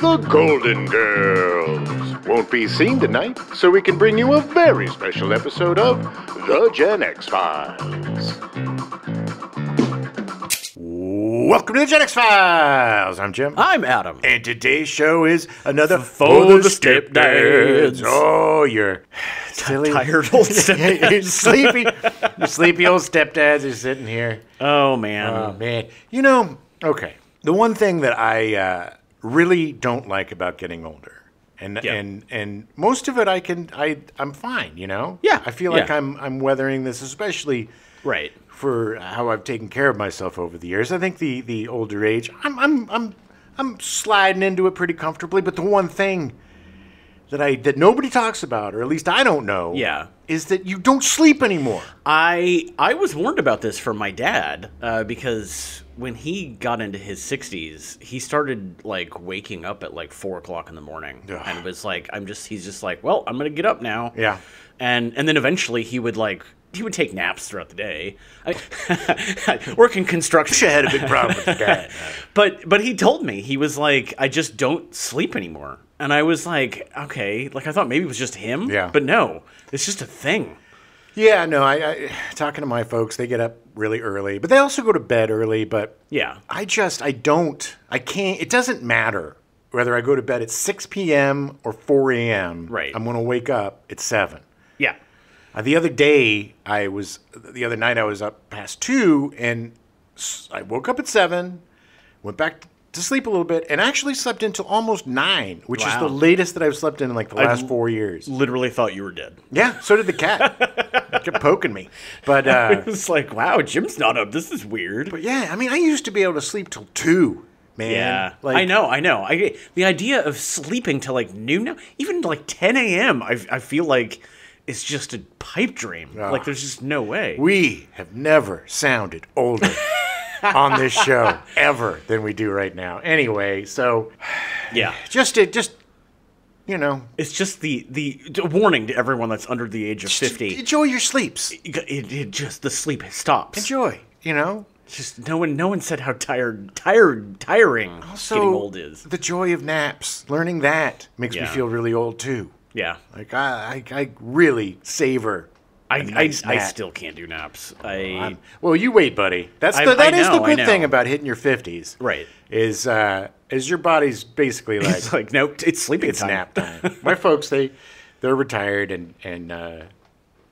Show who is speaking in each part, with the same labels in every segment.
Speaker 1: The Golden Girls won't be seen tonight, so we can bring you a very special episode of The Gen X Files. Welcome to the Gen X Files. I'm Jim.
Speaker 2: I'm Adam.
Speaker 1: And today's show is another
Speaker 2: For the Stepdads.
Speaker 1: Oh, you're silly.
Speaker 2: Tired old stepdads.
Speaker 1: You're sleepy. Your sleepy old stepdads are sitting here.
Speaker 2: Oh, man.
Speaker 1: Oh, man. You know, okay. The one thing that I really don't like about getting older, and most of it I'm fine, you know?
Speaker 2: Yeah.
Speaker 1: I feel like I'm weathering this, especially
Speaker 2: Right.
Speaker 1: for how I've taken care of myself over the years. I think the older age, I'm sliding into it pretty comfortably, but the one thing that nobody talks about, or at least I don't know, is that you don't sleep anymore.
Speaker 2: I was warned about this from my dad because when he got into his 60s, he started like waking up at like 4 o'clock in the morning, and it was like he's just like, well, I'm gonna get up now.
Speaker 1: Yeah,
Speaker 2: and then eventually he would take naps throughout the day. I work in construction.
Speaker 1: I had a big problem with your dad.
Speaker 2: But he told me, he was like, I just don't sleep anymore. And I was like, okay, like I thought maybe it was just him.
Speaker 1: Yeah.
Speaker 2: But no, it's just a thing.
Speaker 1: Yeah, no, I talking to my folks, they get up really early, but they also go to bed early, but
Speaker 2: yeah.
Speaker 1: I can't, it doesn't matter whether I go to bed at 6 p.m. or 4 a.m.
Speaker 2: Right.
Speaker 1: I'm going to wake up at 7.
Speaker 2: Yeah.
Speaker 1: The other night I was up past 2, and I woke up at 7, went back to sleep a little bit, and actually slept until almost 9, which is the latest that I've slept in like the last 4 years.
Speaker 2: Literally thought you were dead.
Speaker 1: Yeah, so did the cat. It kept poking me. But
Speaker 2: it was like, wow, Jim's not up. This is weird.
Speaker 1: But yeah, I mean, I used to be able to sleep till 2, man.
Speaker 2: Yeah,
Speaker 1: like,
Speaker 2: I know. The idea of sleeping till like noon now, even like 10 a.m., I feel like it's just a pipe dream. Like there's just no way.
Speaker 1: We have never sounded older on this show ever than we do right now. Anyway, so
Speaker 2: yeah,
Speaker 1: just you know,
Speaker 2: it's just the warning to everyone that's under the age of 50.
Speaker 1: Enjoy your sleeps.
Speaker 2: It just the sleep stops.
Speaker 1: Enjoy, you know.
Speaker 2: Just no one said how tiring
Speaker 1: also,
Speaker 2: getting old is.
Speaker 1: The joy of naps. Learning that makes me feel really old too.
Speaker 2: Yeah.
Speaker 1: Like I really savor.
Speaker 2: I still can't do naps.
Speaker 1: Well, you wait, buddy. That is the good thing about hitting your 50s.
Speaker 2: Right.
Speaker 1: Is your body's basically like,
Speaker 2: it's like, nope, it's sleeping
Speaker 1: it's
Speaker 2: time.
Speaker 1: Nap time. My folks, they're retired and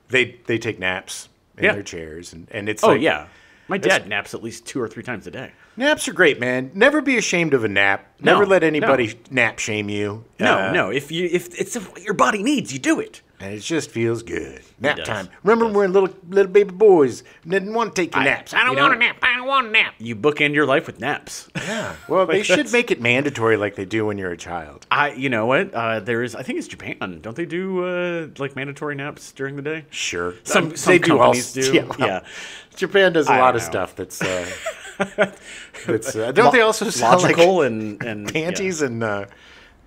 Speaker 1: they take naps in their chairs and it's like,
Speaker 2: yeah. My dad naps at least 2 or 3 times a day.
Speaker 1: Naps are great, man. Never be ashamed of a nap. Never let anybody nap shame you.
Speaker 2: No. If it's what your body needs, you do it.
Speaker 1: And it just feels good. Nap time. Remember when we were little baby boys didn't want to take your naps. I don't want a nap. I don't want a nap.
Speaker 2: You bookend your life with naps.
Speaker 1: Yeah. Well, they should make it mandatory like they do when you're a child.
Speaker 2: You know what? I think it's Japan. Don't they do like mandatory naps during the day?
Speaker 1: Sure.
Speaker 2: Some companies do. Yeah.
Speaker 1: Japan does a lot of stuff that's don't they also sell
Speaker 2: logical
Speaker 1: like
Speaker 2: and
Speaker 1: panties and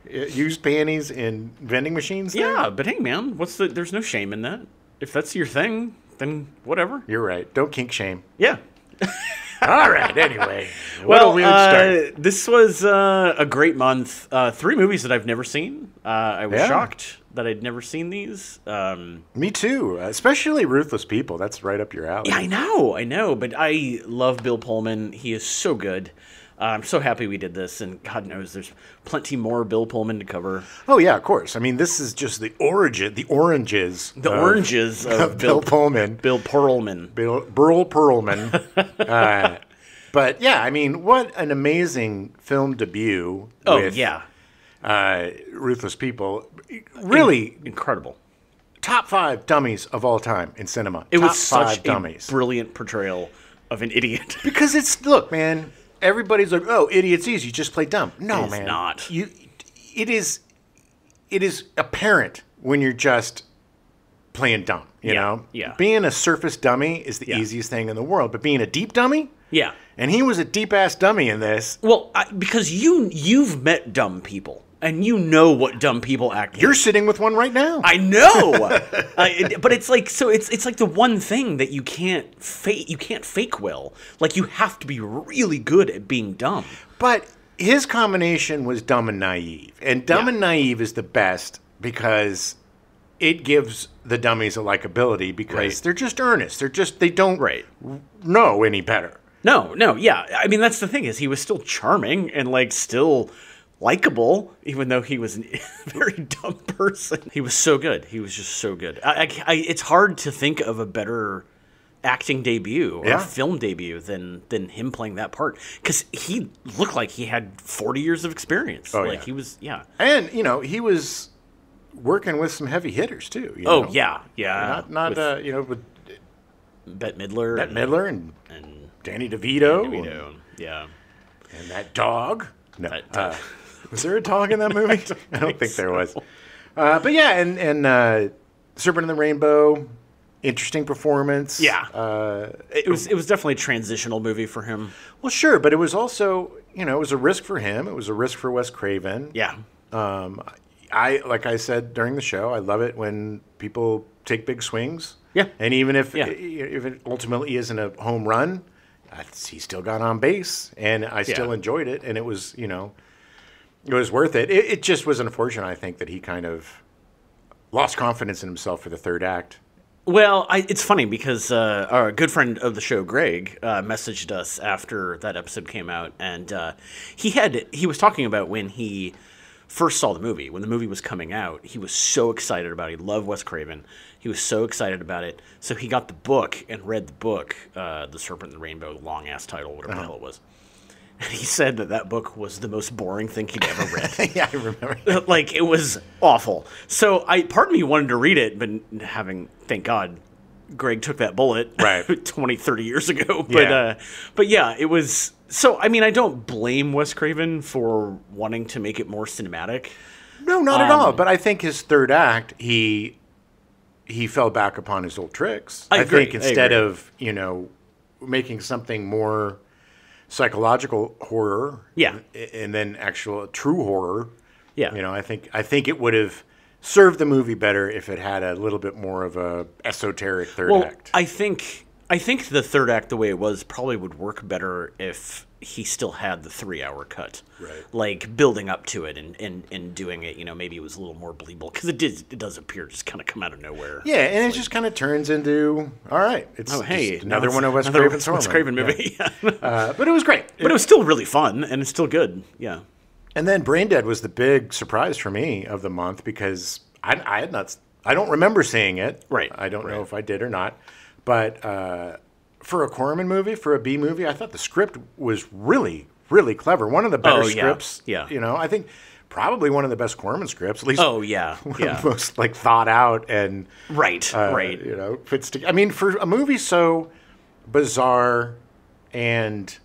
Speaker 1: used panties in vending machines?
Speaker 2: Yeah, but hey, man, there's no shame in that. If that's your thing, then whatever.
Speaker 1: You're right. Don't kink shame.
Speaker 2: Yeah.
Speaker 1: All right. Anyway,
Speaker 2: well, this was a great month. 3 movies that I've never seen. I was shocked that I'd never seen these.
Speaker 1: Me too. Especially Ruthless People. That's right up your alley.
Speaker 2: Yeah, I know. But I love Bill Pullman. He is so good. I'm so happy we did this, and God knows there's plenty more Bill Pullman to cover.
Speaker 1: Oh, yeah, of course. I mean, this is just the oranges
Speaker 2: of
Speaker 1: Bill Pullman.
Speaker 2: Bill Pullman.
Speaker 1: Burl Pullman. But, yeah, I mean, what an amazing film debut with Ruthless People. Really
Speaker 2: incredible.
Speaker 1: Top 5 dummies of all time in cinema.
Speaker 2: It was such a brilliant portrayal of an idiot.
Speaker 1: Because look, man, everybody's like, oh, idiot's easy, just play dumb. No, man.
Speaker 2: It's not.
Speaker 1: It is apparent when you're just playing dumb, you know?
Speaker 2: Yeah.
Speaker 1: Being a surface dummy is the easiest thing in the world, but being a deep dummy?
Speaker 2: Yeah.
Speaker 1: And he was a deep-ass dummy in this.
Speaker 2: Well, because you've met dumb people. And you know what dumb people act like.
Speaker 1: You're sitting with one right now.
Speaker 2: I know. But it's like it's like the one thing that you can't fake well. Like you have to be really good at being dumb.
Speaker 1: But his combination was Dumb and Naive. And Dumb and Naive is the best because it gives the dummies a likability because they're just earnest. They don't know any better.
Speaker 2: No, yeah. I mean, that's the thing is he was still charming and like still likable, even though he was a very dumb person. He was so good. He was just so good. It's hard to think of a better acting debut or film debut than him playing that part because he looked like he had 40 years of experience. He was,
Speaker 1: and he was working with some heavy hitters too.
Speaker 2: Yeah,
Speaker 1: not with
Speaker 2: Bette Midler,
Speaker 1: and Danny DeVito,
Speaker 2: yeah,
Speaker 1: and that dog. No, was there a dog in that movie? I don't think there was. But yeah, and Serpent in the Rainbow. Interesting performance.
Speaker 2: Yeah. It was definitely a transitional movie for him.
Speaker 1: Well, sure, but it was also, it was a risk for him. It was a risk for Wes Craven.
Speaker 2: Yeah.
Speaker 1: Like I said during the show, I love it when people take big swings.
Speaker 2: Yeah.
Speaker 1: And even if it ultimately isn't a home run, he still got on base, and I still enjoyed it, and it was, it was worth it. It just was unfortunate, I think, that he kind of lost confidence in himself for the third act.
Speaker 2: Well, it's funny because our good friend of the show, Greg, messaged us after that episode came out, and he was talking about when he first saw the movie. When the movie was coming out, he was so excited about it. He loved Wes Craven. He was so excited about it. So he got the book and read the book, The Serpent and the Rainbow, long-ass title, whatever the hell it was. And he said that book was the most boring thing he'd ever read.
Speaker 1: Yeah, I remember.
Speaker 2: Like, it was awful. So part of me wanted to read it, but thank God, Greg took that bullet 20, 30 years ago. But yeah, it was... So, I mean, I don't blame Wes Craven for wanting to make it more cinematic.
Speaker 1: No, not at all. But I think his third act, he fell back upon his old tricks.
Speaker 2: I agree.
Speaker 1: think instead of, making something more psychological horror, and then actual true horror, I think it would have served the movie better if it had a little bit more of a esoteric third act.
Speaker 2: I think the third act, the way it was, probably would work better if he still had the 3-hour cut, like building up to it and doing it. Maybe it was a little more believable because it does appear just kind of come out of nowhere.
Speaker 1: Yeah, and it just kind of turns into all right. It's another one of Wes Craven's
Speaker 2: Wes Craven movie.
Speaker 1: Yeah. But it was great.
Speaker 2: But it was still really fun and it's still good. Yeah.
Speaker 1: And then Braindead was the big surprise for me of the month because I don't remember seeing it.
Speaker 2: Right.
Speaker 1: I don't know if I did or not. But for a Corman movie, for a B movie, I thought the script was really, really clever. One of the better scripts.
Speaker 2: Yeah.
Speaker 1: I think probably one of the best Corman scripts. At least.
Speaker 2: Oh yeah.
Speaker 1: One of the most thought out and
Speaker 2: right.
Speaker 1: Fits together. I mean, for a movie so bizarre and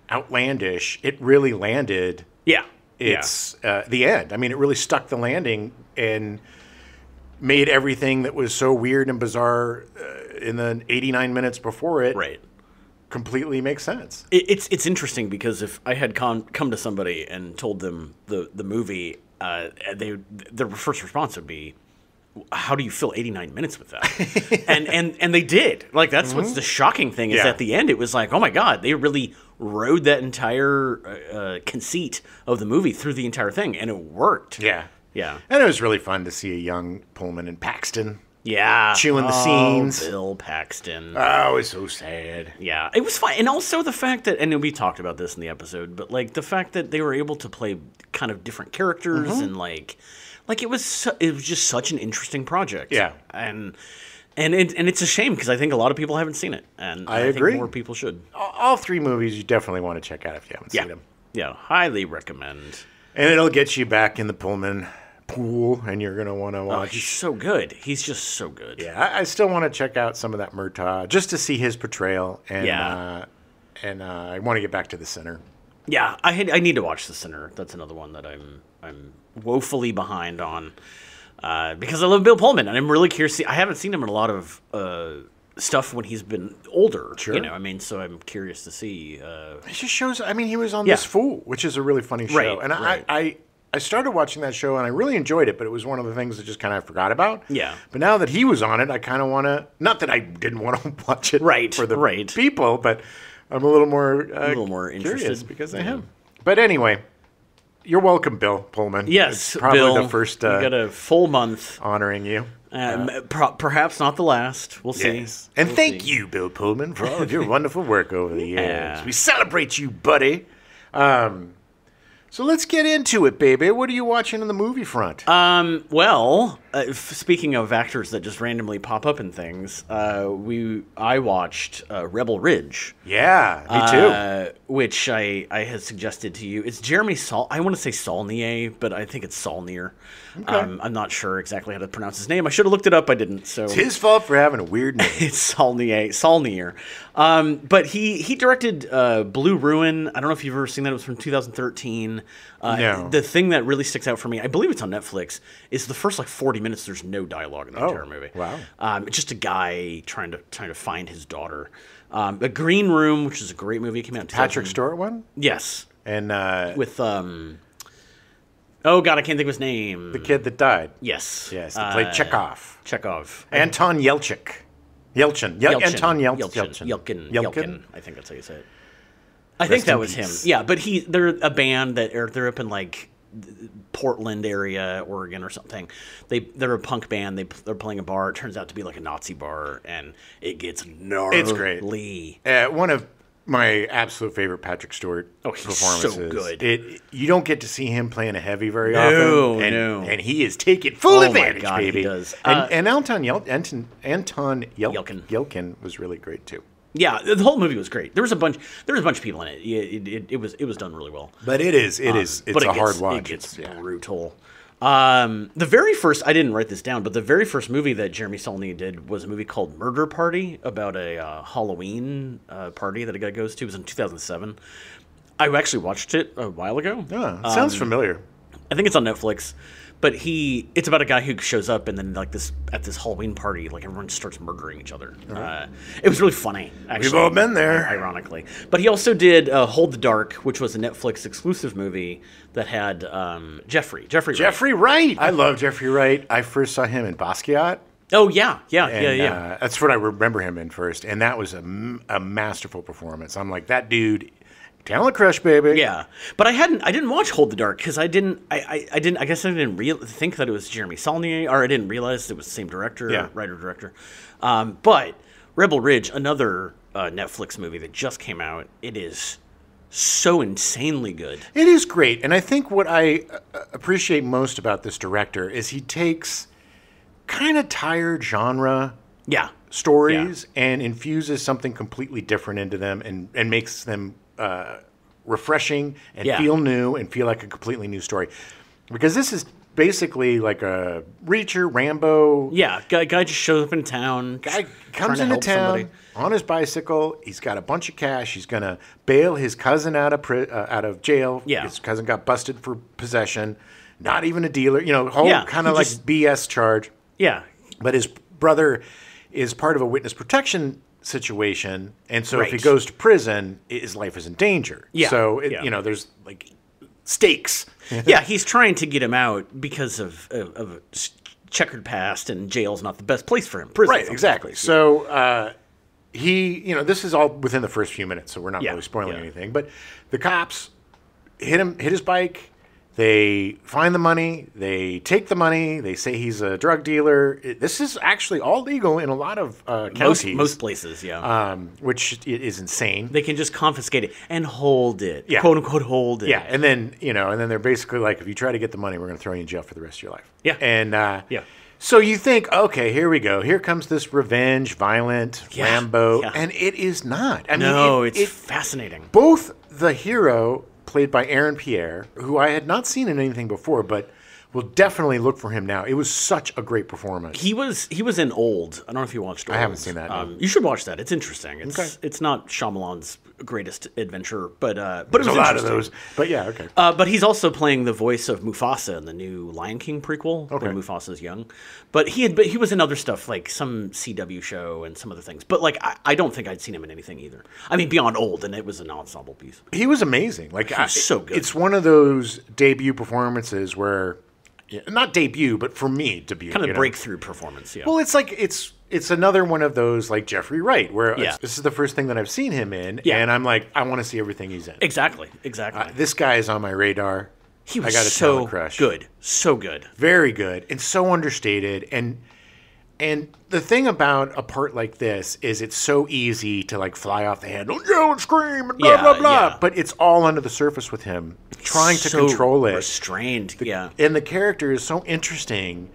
Speaker 1: outlandish, it really landed.
Speaker 2: Yeah.
Speaker 1: It's the end. I mean, it really stuck the landing and made everything that was so weird and bizarre in the 89 minutes before it completely make sense.
Speaker 2: It's interesting because if I had come to somebody and told them the movie, their first response would be, how do you fill 89 minutes with that? and they did. Like, that's what's the shocking thing is at the end, it was like, oh my God, they really rode that entire conceit of the movie through the entire thing, and it worked.
Speaker 1: Yeah.
Speaker 2: Yeah.
Speaker 1: And it was really fun to see a young Pullman and Paxton.
Speaker 2: Yeah.
Speaker 1: Chewing the scenes.
Speaker 2: Bill Paxton.
Speaker 1: Oh, it was so sad.
Speaker 2: Yeah. It was fun. And also the fact that, and we talked about this in the episode, but like the fact that they were able to play kind of different characters and like it was just such an interesting project.
Speaker 1: Yeah.
Speaker 2: And it's a shame because I think a lot of people haven't seen it. And I
Speaker 1: agree.
Speaker 2: think more people should.
Speaker 1: All three movies you definitely want to check out if you haven't seen them.
Speaker 2: Yeah. Highly recommend.
Speaker 1: And it'll get you back in the Pullman pool, and you're going to want to watch.
Speaker 2: He's so good. He's just so good.
Speaker 1: Yeah, I still want to check out some of that Murtaugh just to see his portrayal. And, I want to get back to The Sinner.
Speaker 2: Yeah, I need to watch The Sinner. That's another one that I'm woefully behind on because I love Bill Pullman, and I'm really curious. I haven't seen him in a lot of stuff when he's been older.
Speaker 1: Sure.
Speaker 2: So I'm curious to see.
Speaker 1: It just shows. I mean, he was on This Fool, which is a really funny show, and I started watching that show and I really enjoyed it, but it was one of the things that just kind of forgot about.
Speaker 2: Yeah.
Speaker 1: But now that he was on it, I kind of want to. Not that I didn't want to watch it for the people, but I'm a little more
Speaker 2: interested
Speaker 1: because of him. But anyway, you're welcome, Bill Pullman.
Speaker 2: Yes,
Speaker 1: it's probably
Speaker 2: Bill,
Speaker 1: the first
Speaker 2: you got a full month.
Speaker 1: honoring you.
Speaker 2: Perhaps not the last. We'll see.
Speaker 1: Yes. And thank you, Bill Pullman, for all of your wonderful work over the years. We celebrate you, buddy. So let's get into it, baby. What are you watching on the movie front?
Speaker 2: Well, speaking of actors that just randomly pop up in things, I watched Rebel Ridge.
Speaker 1: Yeah, me too.
Speaker 2: Which I had suggested to you. It's Jeremy I want to say Saulnier, but I think it's Saulnier. Okay. I'm not sure exactly how to pronounce his name. I should have looked it up. I didn't. So
Speaker 1: it's his fault for having a weird name.
Speaker 2: It's Saulnier. But he directed Blue Ruin. I don't know if you've ever seen that. It was from 2013.
Speaker 1: No.
Speaker 2: The thing that really sticks out for me, I believe it's on Netflix, is the first 40 minutes. There's no dialogue in the entire movie.
Speaker 1: Wow.
Speaker 2: It's just a guy trying to find his daughter. The Green Room, which is a great movie, came out in
Speaker 1: Patrick Stewart one.
Speaker 2: Yes.
Speaker 1: And
Speaker 2: with oh god, I can't think of his name.
Speaker 1: The kid that died.
Speaker 2: Yes.
Speaker 1: Yes. He played Chekhov.
Speaker 2: Anton
Speaker 1: Yelchin. Anton Yelchin.
Speaker 2: Yelkin. I think that's how you say it. I think that was him. Yeah, but they're a band they're up in Portland area, Oregon or something. They're a punk band. They're playing a bar. It turns out to be a Nazi bar, and it gets gnarly.
Speaker 1: It's great. One of my absolute favorite Patrick Stewart performances.
Speaker 2: So good.
Speaker 1: You don't get to see him playing a heavy very often. And he is taking full advantage,
Speaker 2: my God,
Speaker 1: baby.
Speaker 2: He does.
Speaker 1: And Anton Yelchin was really great too.
Speaker 2: Yeah, the whole movie was great. There was a bunch of people in it. It was done really well.
Speaker 1: But it's a hard watch.
Speaker 2: It gets brutal. The very first, I didn't write this down, but the very first movie that Jeremy Saulnier did was a movie called Murder Party, about a Halloween party that a guy goes to. It was in 2007. I actually watched it a while ago.
Speaker 1: Oh, sounds familiar.
Speaker 2: I think it's on Netflix. But it's about a guy who shows up and then at this Halloween party, everyone starts murdering each other. It was really funny, actually.
Speaker 1: We've all been there.
Speaker 2: Ironically. But he also did Hold the Dark, which was a Netflix exclusive movie that had Jeffrey
Speaker 1: Wright. I love Jeffrey Wright. I first saw him in Basquiat.
Speaker 2: Oh, yeah.
Speaker 1: That's what I remember him in first. And that was a masterful performance. I'm like, that dude... Talent crush, baby.
Speaker 2: Yeah, but I didn't watch Hold the Dark because I guess I didn't think that it was Jeremy Saulnier, or I didn't realize it was the same director, writer-director. But Rebel Ridge, another Netflix movie that just came out, it is so insanely good.
Speaker 1: It is great, and I think what I appreciate most about this director is he takes kind of tired genre stories and infuses something completely different into them and makes them refreshing and feel new and feel like a completely new story. Because this is basically like a Reacher, Rambo.
Speaker 2: Yeah, guy just shows up in town.
Speaker 1: Guy comes into town on his bicycle. He's got a bunch of cash. He's going to bail his cousin out of jail.
Speaker 2: Yeah.
Speaker 1: His cousin got busted for possession. Not even a dealer. Kind of like BS charge.
Speaker 2: Yeah.
Speaker 1: But his brother is part of a witness protection situation, and so if he goes to prison, his life is in danger. Yeah. So there's stakes.
Speaker 2: Yeah, he's trying to get him out because of a checkered past, and jail's not the best place for him. Prison,
Speaker 1: right? Exactly. So this is all within the first few minutes, so we're not really spoiling anything. But the cops hit his bike. They find the money. They take the money. They say he's a drug dealer. This is actually all legal in a lot of counties.
Speaker 2: Most places,
Speaker 1: which is insane.
Speaker 2: They can just confiscate it and hold it, quote unquote, hold it.
Speaker 1: Yeah, and then they're basically like, if you try to get the money, we're going to throw you in jail for the rest of your life.
Speaker 2: Yeah,
Speaker 1: and so you think, okay, here we go. Here comes this revenge, violent Rambo, and it is not.
Speaker 2: It's fascinating.
Speaker 1: Both the hero, played by Aaron Pierre, who I had not seen in anything before, but will definitely look for him now. It was such a great performance.
Speaker 2: He was in Old. I don't know if you watched Old.
Speaker 1: I haven't seen that.
Speaker 2: You should watch that. It's interesting. It's not Shyamalan's greatest adventure, but
Speaker 1: there's a lot of those. But yeah, okay.
Speaker 2: But he's also playing the voice of Mufasa in the new Lion King prequel, when Mufasa's young. But he was in other stuff, like some CW show and some other things. But I don't think I'd seen him in anything either. I mean, beyond Old, and it was an ensemble piece.
Speaker 1: He was amazing.
Speaker 2: So good.
Speaker 1: It's one of those debut performances where, not debut, but for me, debut.
Speaker 2: Kind of breakthrough performance, yeah.
Speaker 1: Well, it's it's another one of those like Jeffrey Wright, where
Speaker 2: Yeah.
Speaker 1: this is the first thing that I've seen him in,
Speaker 2: Yeah.
Speaker 1: and I'm like, I want to see everything he's in.
Speaker 2: Exactly.
Speaker 1: This guy is on my radar.
Speaker 2: He was
Speaker 1: I got a
Speaker 2: so
Speaker 1: talent crush.
Speaker 2: good. So good.
Speaker 1: Very good, and so understated. And the thing about a part like this is it's so easy to like fly off the handle, yell and scream, and blah,
Speaker 2: Yeah,
Speaker 1: blah, blah.
Speaker 2: yeah.
Speaker 1: But it's all under the surface with him, trying to
Speaker 2: So
Speaker 1: control it.
Speaker 2: restrained. Yeah.
Speaker 1: And the character is so interesting.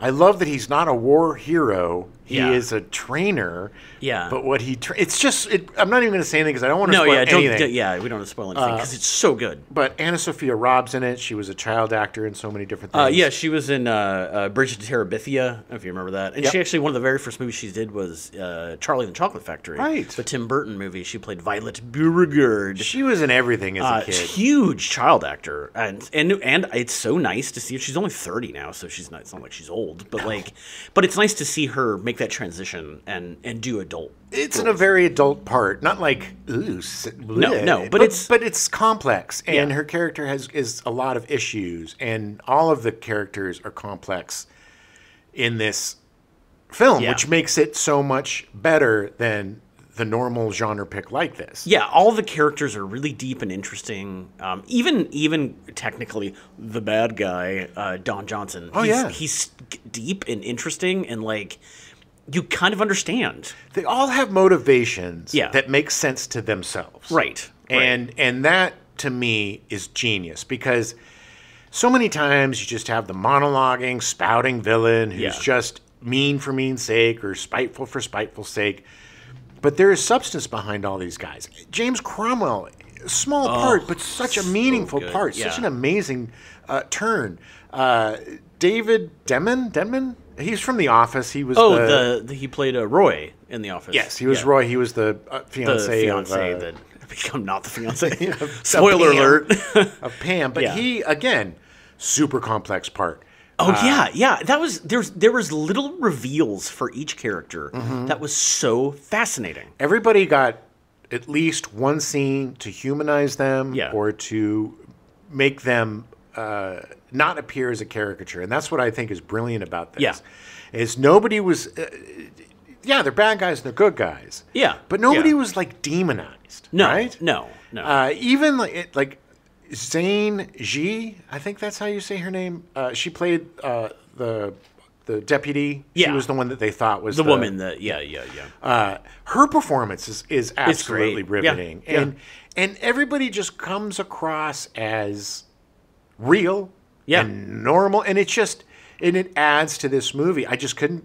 Speaker 1: I love that he's not a war hero. He
Speaker 2: Yeah.
Speaker 1: is a trainer.
Speaker 2: Yeah.
Speaker 1: But what it's just, I'm not even going to say anything because I don't want to
Speaker 2: No,
Speaker 1: spoil
Speaker 2: yeah,
Speaker 1: anything.
Speaker 2: we don't want to spoil anything because it's so good.
Speaker 1: But Anna Sophia Robb's in it. She was a child actor in so many different things.
Speaker 2: Yeah, she was in Bridge to Terabithia. I don't know if you remember that. And
Speaker 1: Yep.
Speaker 2: she actually, one of the very first movies she did was Charlie and the Chocolate Factory.
Speaker 1: Right.
Speaker 2: The Tim Burton movie. She played Violet Beauregard.
Speaker 1: She was in everything as a kid.
Speaker 2: Huge child actor, and it's so nice to see her. She's only 30 now, so she's not. It's not like she's old, but but it's nice to see her make that transition and do adult.
Speaker 1: It's in a very adult part, not like ooh,
Speaker 2: no, but
Speaker 1: it's complex, and
Speaker 2: Yeah.
Speaker 1: her character is a lot of issues, and all of the characters are complex in this film,
Speaker 2: Yeah.
Speaker 1: which makes it so much better than the normal genre pick like this.
Speaker 2: Yeah, all the characters are really deep and interesting. Even technically, the bad guy, Don Johnson. He's deep and interesting, and like you kind of understand.
Speaker 1: They all have motivations
Speaker 2: Yeah.
Speaker 1: that make sense to themselves.
Speaker 2: Right.
Speaker 1: And that to me is genius because so many times you just have the monologuing, spouting villain who's
Speaker 2: Yeah.
Speaker 1: just mean for mean's sake or spiteful for spiteful's sake. But there is substance behind all these guys. James Cromwell, small part, but such a meaningful
Speaker 2: good.
Speaker 1: part,
Speaker 2: Yeah.
Speaker 1: such an amazing turn. David Denman? He's from The Office. He was
Speaker 2: he played Roy in The Office.
Speaker 1: Yes, he was
Speaker 2: Yeah.
Speaker 1: Roy. He was the fiance,
Speaker 2: The fiance
Speaker 1: of,
Speaker 2: that become not the fiance.
Speaker 1: of
Speaker 2: Spoiler
Speaker 1: Pam-
Speaker 2: alert.
Speaker 1: of Pam. But
Speaker 2: Yeah.
Speaker 1: he, again, super complex part.
Speaker 2: Oh yeah. That was there was little reveals for each character that was so fascinating.
Speaker 1: Everybody got at least one scene to humanize them
Speaker 2: Yeah.
Speaker 1: or to make them not appear as a caricature. And that's what I think is brilliant about this.
Speaker 2: Yeah.
Speaker 1: Is nobody was... they're bad guys and they're good guys.
Speaker 2: Yeah.
Speaker 1: But nobody
Speaker 2: Yeah.
Speaker 1: was, like, demonized.
Speaker 2: No,
Speaker 1: right?
Speaker 2: no.
Speaker 1: Even, like Zane G, I think that's how you say her name. She played the deputy. She
Speaker 2: Yeah.
Speaker 1: was the one that they thought was
Speaker 2: the woman that
Speaker 1: her performance is absolutely
Speaker 2: great. Yeah,
Speaker 1: riveting,
Speaker 2: yeah.
Speaker 1: and everybody just comes across as real
Speaker 2: Yeah.
Speaker 1: and normal, and it adds to this movie. I just couldn't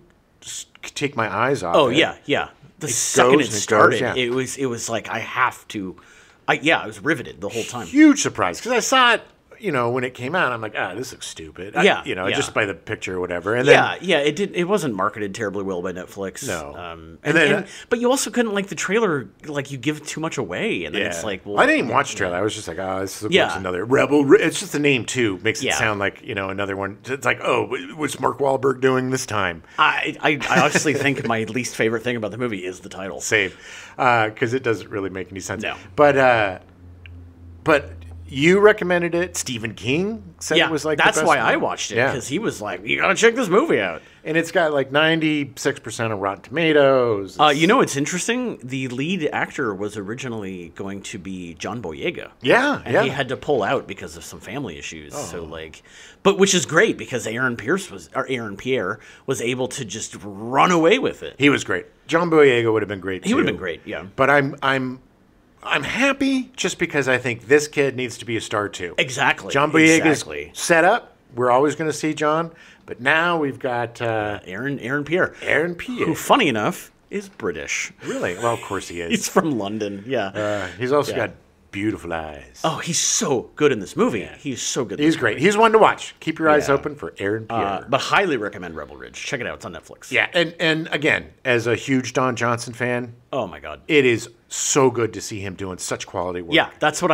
Speaker 1: take my eyes off.
Speaker 2: Oh
Speaker 1: it.
Speaker 2: yeah. The second
Speaker 1: goes
Speaker 2: it
Speaker 1: and it
Speaker 2: started,
Speaker 1: goes,
Speaker 2: it was like I have to. I was riveted the whole time.
Speaker 1: Huge surprise because I saw it. When it came out, I'm like, this looks stupid.
Speaker 2: Yeah.
Speaker 1: Just by the picture or whatever. And then,
Speaker 2: It wasn't marketed terribly well by Netflix.
Speaker 1: No.
Speaker 2: But you also couldn't like the trailer. Like you give too much away, and then it's like, well,
Speaker 1: I didn't even watch the trailer. I was just like, this looks
Speaker 2: Yeah.
Speaker 1: another Rebel. It's just the name too makes it
Speaker 2: Yeah.
Speaker 1: sound like another one. It's like, what's Mark Wahlberg doing this time?
Speaker 2: I honestly think my least favorite thing about the movie is the title.
Speaker 1: Same, because it doesn't really make any sense.
Speaker 2: No.
Speaker 1: But you recommended it. Stephen King said it was like
Speaker 2: that's
Speaker 1: the best
Speaker 2: why
Speaker 1: one.
Speaker 2: I watched it
Speaker 1: Yeah.
Speaker 2: because he was like, you gotta check this movie out.
Speaker 1: And it's got like 96% of Rotten Tomatoes.
Speaker 2: It's interesting. The lead actor was originally going to be John Boyega. And he had to pull out because of some family issues. So but which is great because Aaron Pierre was able to just run away with it.
Speaker 1: He was great. John Boyega would have been great too.
Speaker 2: He would have been great, yeah.
Speaker 1: But I'm happy just because I think this kid needs to be a star too.
Speaker 2: Exactly.
Speaker 1: John Boyega's set up. We're always going to see John, but now we've got
Speaker 2: Aaron Pierre.
Speaker 1: Aaron Pierre,
Speaker 2: Who, funny enough, is British.
Speaker 1: Really? Well, of course he is.
Speaker 2: He's from London. Yeah.
Speaker 1: He's also got beautiful eyes.
Speaker 2: Oh, he's so good in this movie. He's so good.
Speaker 1: He's great. He's one to watch. Keep your eyes open for Aaron Pierre.
Speaker 2: But highly recommend Rebel Ridge. Check it out. It's on Netflix.
Speaker 1: Yeah, and again, as a huge Don Johnson fan,
Speaker 2: oh my God,
Speaker 1: it is so good to see him doing such quality work.
Speaker 2: Yeah, that's what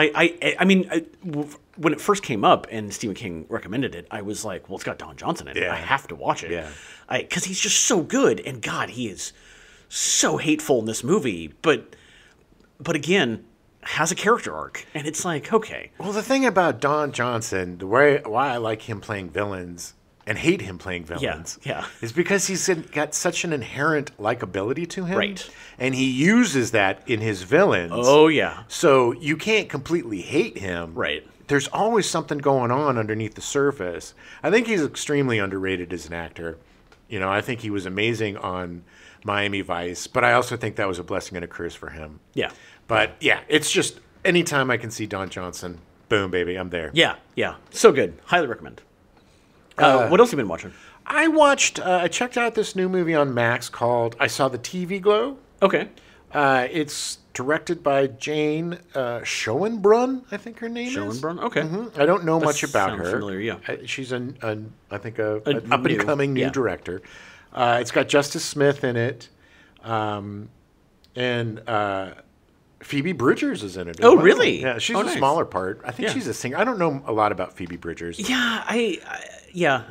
Speaker 2: when it first came up and Stephen King recommended it, I was like, well, it's got Don Johnson in it.
Speaker 1: Yeah.
Speaker 2: I have to watch it.
Speaker 1: Yeah.
Speaker 2: Because he's just so good. And God, he is so hateful in this movie. But again, has a character arc. And it's like, okay.
Speaker 1: Well, the thing about Don Johnson, why I like him playing villains and hate him playing villains.
Speaker 2: Yeah.
Speaker 1: Is because he's got such an inherent likability to him.
Speaker 2: Right.
Speaker 1: And he uses that in his villains.
Speaker 2: Oh, yeah.
Speaker 1: So you can't completely hate him.
Speaker 2: Right.
Speaker 1: There's always something going on underneath the surface. I think he's extremely underrated as an actor. You know, I think he was amazing on Miami Vice, but I also think that was a blessing and a curse for him.
Speaker 2: Yeah.
Speaker 1: But yeah, it's just anytime I can see Don Johnson, boom, baby, I'm there.
Speaker 2: Yeah. So good. Highly recommend. What else have you been watching?
Speaker 1: I checked out this new movie on Max called I Saw the TV Glow.
Speaker 2: Okay.
Speaker 1: It's directed by Jane Schoenbrunn, I think her name is.
Speaker 2: Schoenbrunn? Okay.
Speaker 1: I don't know much about her.
Speaker 2: Familiar, yeah.
Speaker 1: She's an up-and-coming new director. It's got Justice Smith in it, and Phoebe Bridgers is in it.
Speaker 2: Oh, really?
Speaker 1: Yeah, she's
Speaker 2: nice.
Speaker 1: smaller part. I think she's a singer. I don't know a lot about Phoebe Bridgers.
Speaker 2: Yeah,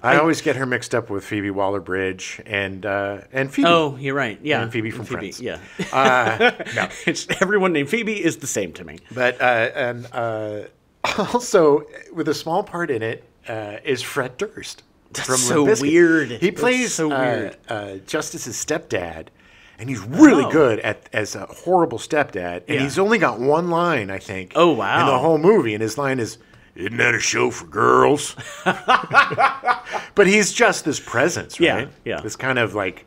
Speaker 1: I always get her mixed up with Phoebe Waller-Bridge and Phoebe.
Speaker 2: Oh, you're right. Yeah,
Speaker 1: and Phoebe from Friends.
Speaker 2: Yeah.
Speaker 1: No,
Speaker 2: everyone named Phoebe is the same to me.
Speaker 1: But also with a small part in it is Fred Durst.
Speaker 2: That's so weird.
Speaker 1: He plays
Speaker 2: so weird.
Speaker 1: Justice's stepdad, and he's really good as a horrible stepdad. And he's only got one line, I think.
Speaker 2: Oh, wow.
Speaker 1: In the whole movie, and his line is, "Isn't that a show for girls?" But he's just this presence, right?
Speaker 2: Yeah.
Speaker 1: This kind of like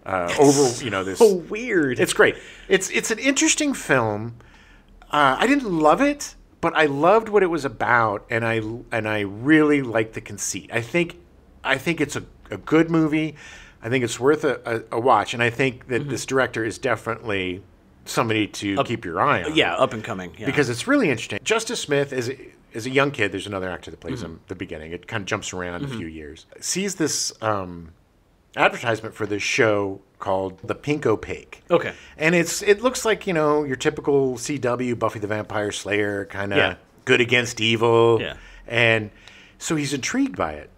Speaker 1: this.
Speaker 2: So weird.
Speaker 1: It's great. It's an interesting film. I didn't love it, but I loved what it was about, and I really liked the conceit. I think it's a good movie. I think it's worth a watch, and I think that this director is definitely somebody to keep your eye on.
Speaker 2: Yeah, up and coming. Yeah.
Speaker 1: Because it's really interesting. Justice Smith is a young kid. There's another actor that plays him at the beginning. It kind of jumps around a few years. Sees this advertisement for this show called The Pink Opaque.
Speaker 2: Okay.
Speaker 1: And it looks like, your typical CW, Buffy the Vampire Slayer, kind of good against evil.
Speaker 2: Yeah.
Speaker 1: And so he's intrigued by it.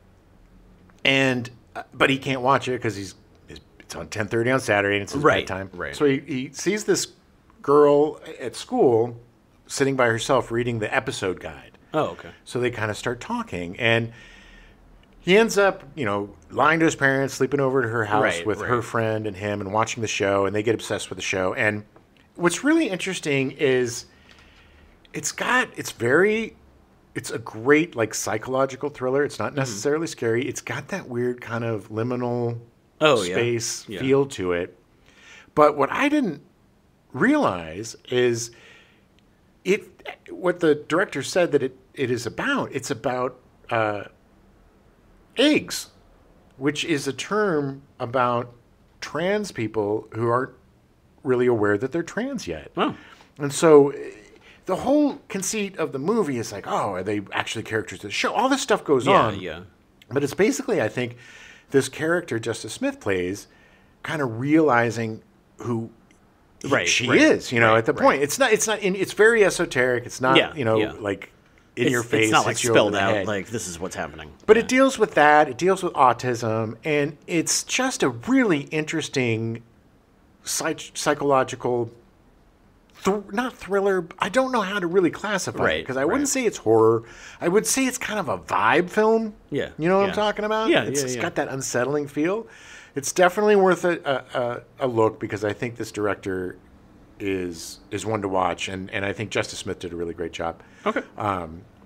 Speaker 1: But he can't watch it because it's on 10:30 on Saturday and it's his bedtime.
Speaker 2: Right.
Speaker 1: So he sees this girl at school sitting by herself reading the episode guide.
Speaker 2: Oh, okay.
Speaker 1: So they kind of start talking, and he ends up, lying to his parents, sleeping over at her house with her friend and him, and watching the show, and they get obsessed with the show. And what's really interesting is it's a great like psychological thriller. It's not necessarily scary. It's got that weird kind of liminal space feel to it. But what I didn't realize is what the director said that it is about. It's about eggs, which is a term about trans people who aren't really aware that they're trans yet.
Speaker 2: Oh.
Speaker 1: And so the whole conceit of the movie is like, oh, are they actually characters of the show? All this stuff goes on.
Speaker 2: Yeah.
Speaker 1: But it's basically, I think, this character Justice Smith plays kind of realizing who she is, at the point. It's very esoteric. It's not, like in your face.
Speaker 2: It's not like
Speaker 1: hits you
Speaker 2: spelled
Speaker 1: over the
Speaker 2: out,
Speaker 1: head.
Speaker 2: like this is what's happening.
Speaker 1: But it deals with that. It deals with autism. And it's just a really interesting psychological, not thriller. I don't know how to really classify it because I wouldn't say it's horror. I would say it's kind of a vibe film.
Speaker 2: Yeah.
Speaker 1: You know what I'm talking about?
Speaker 2: Yeah,
Speaker 1: It's got that unsettling feel. It's definitely worth a look because I think this director is one to watch, and I think Justice Smith did a really great job.
Speaker 2: Okay.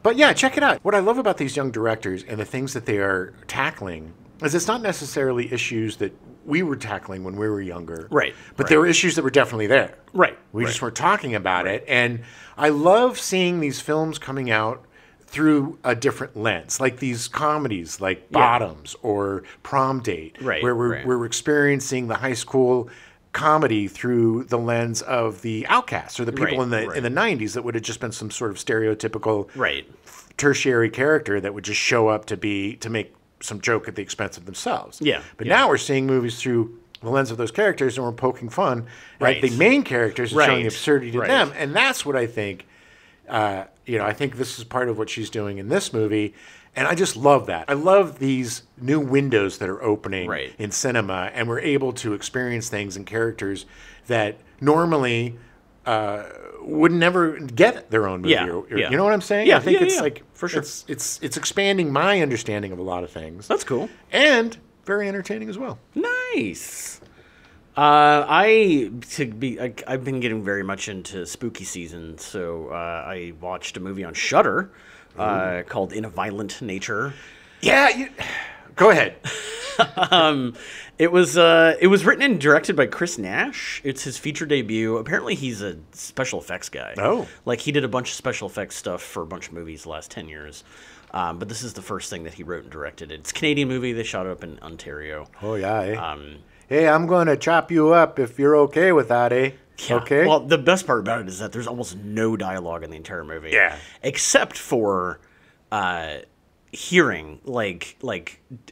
Speaker 1: But yeah, check it out. What I love about these young directors and the things that they are tackling is it's not necessarily issues that we were tackling when we were younger.
Speaker 2: Right.
Speaker 1: But there were issues that were definitely there.
Speaker 2: Right.
Speaker 1: We just weren't talking about it. And I love seeing these films coming out through a different lens, like these comedies like Bottoms or Prom Date, where we're experiencing the high school comedy through the lens of the outcasts or the people in the 90s that would have just been some sort of stereotypical tertiary character that would just show up to make some joke at the expense of themselves. But now we're seeing movies through the lens of those characters and we're poking fun at the main characters and showing the absurdity to them. And that's what I think, I think this is part of what she's doing in this movie. And I just love that. I love these new windows that are opening in cinema, and we're able to experience things and characters that normally would never get their own movie.
Speaker 2: Yeah, yeah.
Speaker 1: You know what I'm saying?
Speaker 2: Yeah,
Speaker 1: I think
Speaker 2: yeah,
Speaker 1: it's
Speaker 2: yeah,
Speaker 1: like
Speaker 2: for sure.
Speaker 1: It's expanding my understanding of a lot of things.
Speaker 2: That's cool.
Speaker 1: And very entertaining as well.
Speaker 2: Nice. I've been getting very much into spooky season, so I watched a movie on Shudder called In a Violent Nature.
Speaker 1: Yeah, go ahead.
Speaker 2: It was written and directed by Chris Nash. It's his feature debut. Apparently, he's a special effects guy.
Speaker 1: Oh,
Speaker 2: like he did a bunch of special effects stuff for a bunch of movies the last 10 years. But this is the first thing that he wrote and directed. It's a Canadian movie. They shot it up in Ontario.
Speaker 1: Oh yeah. Eh? Hey, I'm going to chop you up if you're okay with that, eh?
Speaker 2: Yeah.
Speaker 1: Okay.
Speaker 2: Well, the best part about it is that there's almost no dialogue in the entire movie.
Speaker 1: Yeah.
Speaker 2: Except for hearing, like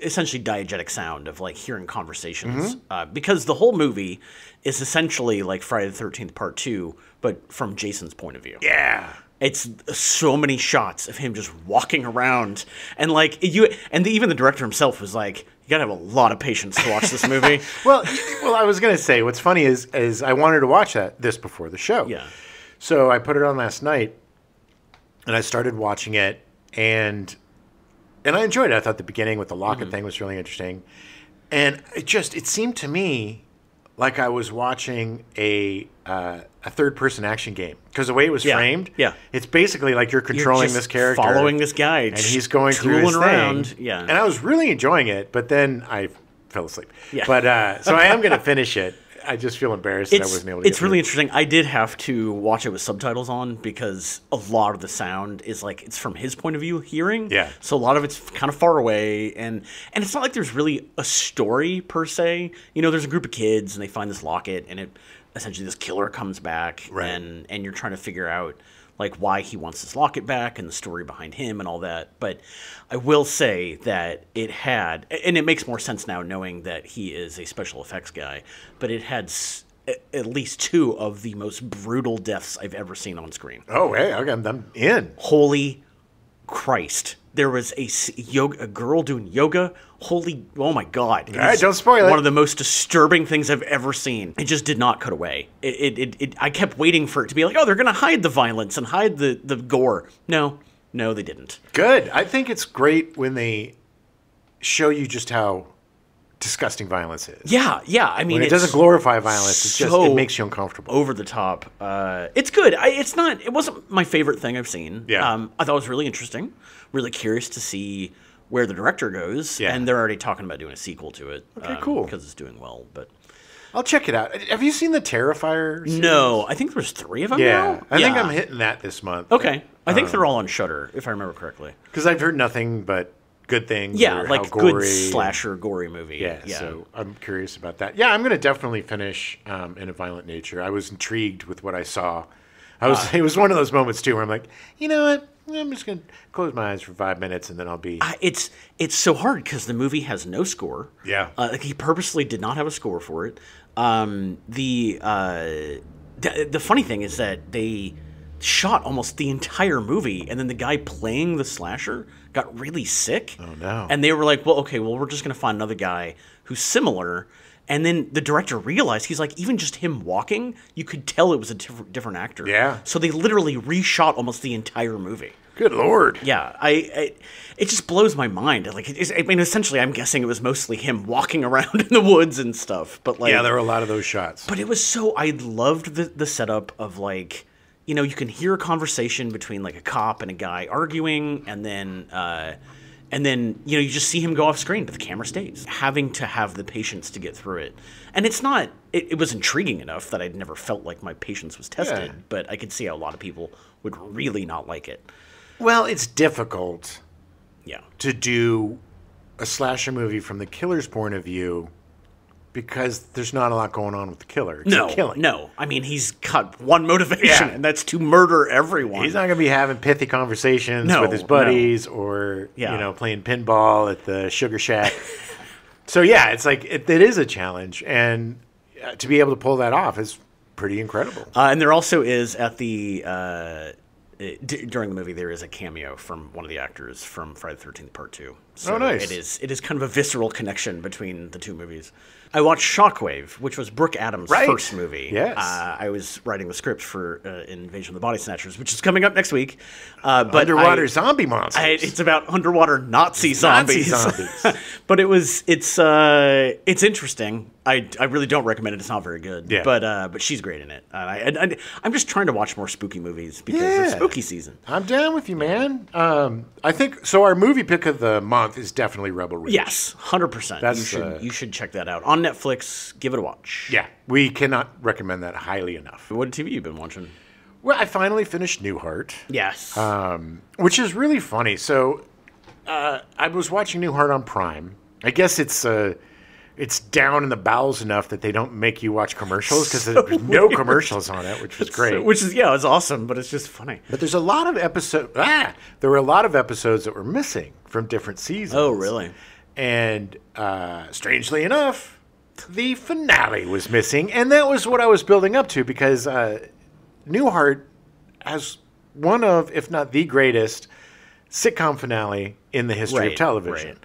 Speaker 2: essentially diegetic sound of like hearing conversations. Because the whole movie is essentially like Friday the 13th Part 2, but from Jason's point of view.
Speaker 1: Yeah.
Speaker 2: It's so many shots of him just walking around, and like even the director himself was like, "You gotta have a lot of patience to watch this movie."
Speaker 1: well, I was gonna say what's funny is I wanted to watch this before the show.
Speaker 2: Yeah.
Speaker 1: So I put it on last night, and I started watching it, and I enjoyed it. I thought the beginning with the locket thing was really interesting, and it seemed to me like I was watching a third-person action game because the way it was framed, it's basically like you're controlling this character,
Speaker 2: following this guy,
Speaker 1: and he's going through his
Speaker 2: around.
Speaker 1: thing.
Speaker 2: Yeah,
Speaker 1: and I was really enjoying it, but then I fell asleep.
Speaker 2: Yeah.
Speaker 1: But so I am going to finish it. I just feel embarrassed that I wasn't able to.
Speaker 2: It's really interesting. I did have to watch it with subtitles on because a lot of the sound is like it's from his point of view hearing.
Speaker 1: Yeah.
Speaker 2: So a lot of it's kind of far away, and it's not like there's really a story per se. You know, there's a group of kids and they find this locket, and essentially this killer comes back,
Speaker 1: right.
Speaker 2: and you're trying to figure out like why he wants this locket back and the story behind him and all that. But I will say that it had, and it makes more sense now knowing that he is a special effects guy, but it had at least 2 of the most brutal deaths I've ever seen on screen.
Speaker 1: Oh, hey, I'm in.
Speaker 2: Holy Christ. There was a girl doing yoga. Oh my God.
Speaker 1: All right, don't spoil it.
Speaker 2: One of the most disturbing things I've ever seen. It just did not cut away. I kept waiting for it to be like, oh, they're going to hide the violence and hide the gore. No, they didn't.
Speaker 1: Good. I think it's great when they show you just how disgusting violence is.
Speaker 2: Yeah. I mean,
Speaker 1: when it doesn't glorify violence. It makes you uncomfortable.
Speaker 2: Over the top. It's good. It wasn't my favorite thing I've seen.
Speaker 1: Yeah.
Speaker 2: I thought it was really interesting. Really curious to see where the director goes.
Speaker 1: Yeah.
Speaker 2: And they're already talking about doing a sequel to it.
Speaker 1: Okay, cool.
Speaker 2: Because it's doing well. But
Speaker 1: I'll check it out. Have you seen the Terrifier series?
Speaker 2: No, I think there's 3 of them
Speaker 1: now.
Speaker 2: now.
Speaker 1: I think I'm hitting that this month.
Speaker 2: Okay. I think they're all on Shudder, if I remember correctly.
Speaker 1: Because I've heard nothing but good things.
Speaker 2: Yeah,
Speaker 1: or
Speaker 2: like
Speaker 1: how gory.
Speaker 2: good slasher, gory movie.
Speaker 1: Yeah, so I'm curious about that. Yeah, I'm going to definitely finish In a Violent Nature. I was intrigued with what I saw. It was one of those moments, too, where I'm like, you know what? I'm just going to close my eyes for 5 minutes, and then I'll be...
Speaker 2: It's so hard, because the movie has no score.
Speaker 1: Yeah.
Speaker 2: He purposely did not have a score for it. The funny thing is that they shot almost the entire movie, and then the guy playing the slasher got really sick.
Speaker 1: Oh, no.
Speaker 2: And they were like, well, we're just going to find another guy who's similar. And then the director realized, he's like, even just him walking, you could tell it was a different actor.
Speaker 1: Yeah.
Speaker 2: So they literally reshot almost the entire movie.
Speaker 1: Good Lord.
Speaker 2: Yeah, it just blows my mind. Like, essentially, I'm guessing it was mostly him walking around in the woods and stuff. But like,
Speaker 1: yeah, there were a lot of those shots.
Speaker 2: But it was I loved the setup of like, you know, you can hear a conversation between like a cop and a guy arguing, and then you know, you just see him go off screen, but the camera stays. Having to have the patience to get through it, and it was intriguing enough that I'd never felt like my patience was tested.
Speaker 1: Yeah.
Speaker 2: But I could see how a lot of people would really not like it.
Speaker 1: Well, it's difficult
Speaker 2: Yeah.
Speaker 1: to do a slasher movie from the killer's point of view because there's not a lot going on with the killer. It's killing.
Speaker 2: No. I mean, he's got one motivation, and that's to murder everyone.
Speaker 1: He's not going to be having pithy conversations with his buddies or, you know, playing pinball at the Sugar Shack. So, yeah, it's like it is a challenge. And to be able to pull that off is pretty incredible.
Speaker 2: And there also is at the during the movie, there is a cameo from one of the actors from Friday the 13th Part 2. So
Speaker 1: oh, nice.
Speaker 2: It is kind of a visceral connection between the two movies. I watched Shockwave, which was Brooke Adams' first movie.
Speaker 1: Yes.
Speaker 2: I was writing the script for Invasion of the Body Snatchers, which is coming up next week.
Speaker 1: But underwater zombie monsters.
Speaker 2: It's about underwater Nazi zombies. But it's interesting. I really don't recommend it. It's not very good.
Speaker 1: Yeah.
Speaker 2: But she's great in it. I'm just trying to watch more spooky movies because it's spooky season.
Speaker 1: I'm down with you, man. I think so. Our movie pick of the month is definitely Rebel Ridge.
Speaker 2: Yes, 100%. You should check that out on Netflix. Give it a watch.
Speaker 1: Yeah, we cannot recommend that highly enough.
Speaker 2: What TV you been watching?
Speaker 1: Well, I finally finished Newhart.
Speaker 2: Yes.
Speaker 1: Which is really funny. So I was watching Newhart on Prime. I guess it's down in the bowels enough that they don't make you watch commercials because there's no commercials on it, which was great.
Speaker 2: It's awesome, but it's just funny.
Speaker 1: But there's a lot of episodes. There were a lot of episodes that were missing from different seasons.
Speaker 2: Oh, really?
Speaker 1: And strangely enough, the finale was missing, and that was what I was building up to because Newhart has one of, if not the greatest, sitcom finale in the history of television. Right.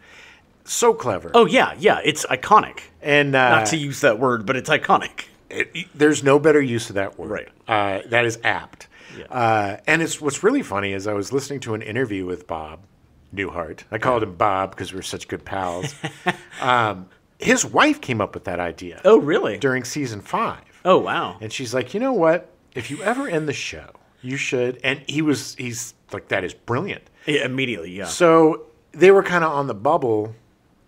Speaker 1: So clever.
Speaker 2: Oh, yeah, it's iconic.
Speaker 1: And
Speaker 2: not to use that word, but it's iconic.
Speaker 1: There's no better use of that word.
Speaker 2: Right.
Speaker 1: That is apt. Yeah. And what's really funny is I was listening to an interview with Bob Newhart. I called him Bob because we were such good pals. His wife came up with that idea.
Speaker 2: Oh, really?
Speaker 1: During season 5.
Speaker 2: Oh, wow.
Speaker 1: And she's like, you know what? If you ever end the show, you should. And he's like, that is brilliant.
Speaker 2: Yeah, immediately, yeah.
Speaker 1: So they were kind of on the bubble.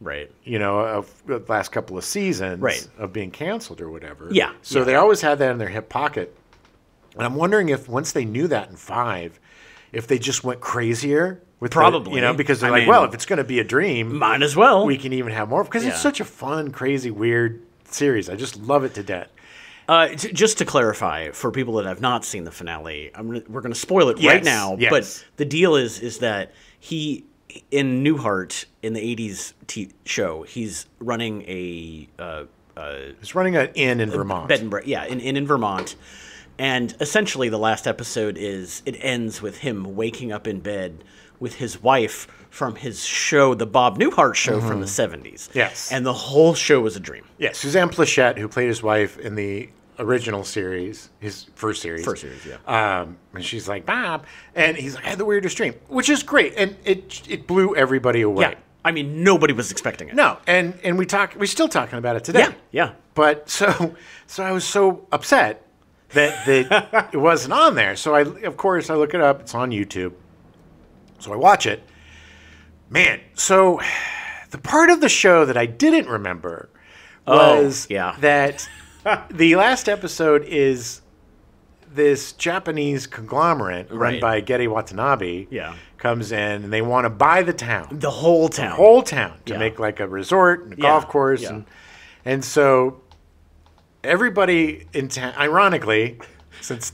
Speaker 2: Right.
Speaker 1: Of the last couple of seasons of being canceled or whatever.
Speaker 2: Yeah.
Speaker 1: So they always had that in their hip pocket. And I'm wondering if once they knew that in 5, if they just went crazier with
Speaker 2: probably,
Speaker 1: because they're well, if it's going to be a dream,
Speaker 2: might as well.
Speaker 1: We can even have more because it's such a fun, crazy, weird series. I just love it to death.
Speaker 2: Just to clarify, for people that have not seen the finale, we're going to spoil it right now.
Speaker 1: Yes.
Speaker 2: But the deal is that he, in Newhart, in the 80s show, he's running
Speaker 1: he's running an inn in Vermont.
Speaker 2: Bed and an inn in Vermont. And essentially the last episode it ends with him waking up in bed with his wife from his show, the Bob Newhart show from the 70s.
Speaker 1: Yes.
Speaker 2: And the whole show was a dream.
Speaker 1: Yes, Suzanne Plachette, who played his wife in the original series, his first series.
Speaker 2: Yeah.
Speaker 1: And she's like, Bob. And he's like, I had the weirdest dream, which is great. And it blew everybody away.
Speaker 2: Yeah. I mean, nobody was expecting it.
Speaker 1: No. And we're still talking about it today.
Speaker 2: Yeah.
Speaker 1: But so I was so upset that it wasn't on there. So I look it up. It's on YouTube. So I watch it. Man, so the part of the show that I didn't remember was that the last episode is this Japanese conglomerate run by Getty Watanabe comes in and they want to buy the town.
Speaker 2: The whole town.
Speaker 1: To make like a resort and a golf course. Yeah. And so everybody in town, ironically, since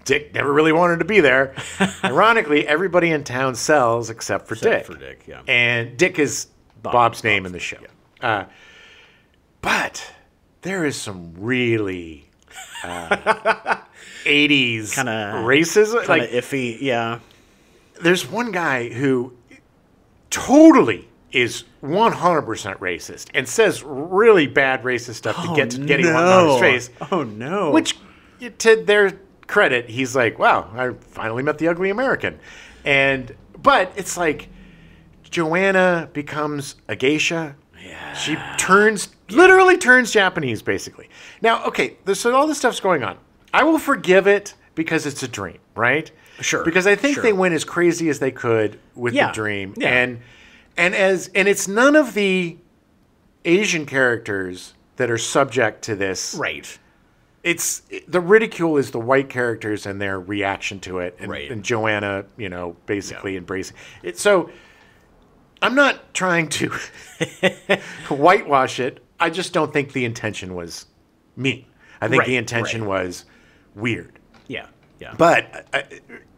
Speaker 1: Dick never really wanted to be there, ironically, everybody in town sells except for Dick. And Dick is Bob's name in the show. Yeah. But there is some really 80s
Speaker 2: kind of
Speaker 1: racism.
Speaker 2: Kind of iffy, yeah.
Speaker 1: There's one guy who totally is 100% racist and says really bad racist stuff to get to Getty Watanabe's face.
Speaker 2: Oh, no.
Speaker 1: Which, to their credit, he's like, wow, I finally met the ugly American. But it's like Joanna becomes a geisha.
Speaker 2: Yeah.
Speaker 1: She literally turns Japanese, basically. Now, okay, so all this stuff's going on. I will forgive it because it's a dream, right?
Speaker 2: Sure.
Speaker 1: Because I think they went as crazy as they could with the dream. Yeah. And it's none of the Asian characters that are subject to this.
Speaker 2: Right.
Speaker 1: The ridicule is the white characters and their reaction to it, and Joanna, basically embracing it. So I'm not trying to whitewash it. I just don't think the intention was mean. I think the intention was weird.
Speaker 2: Yeah.
Speaker 1: But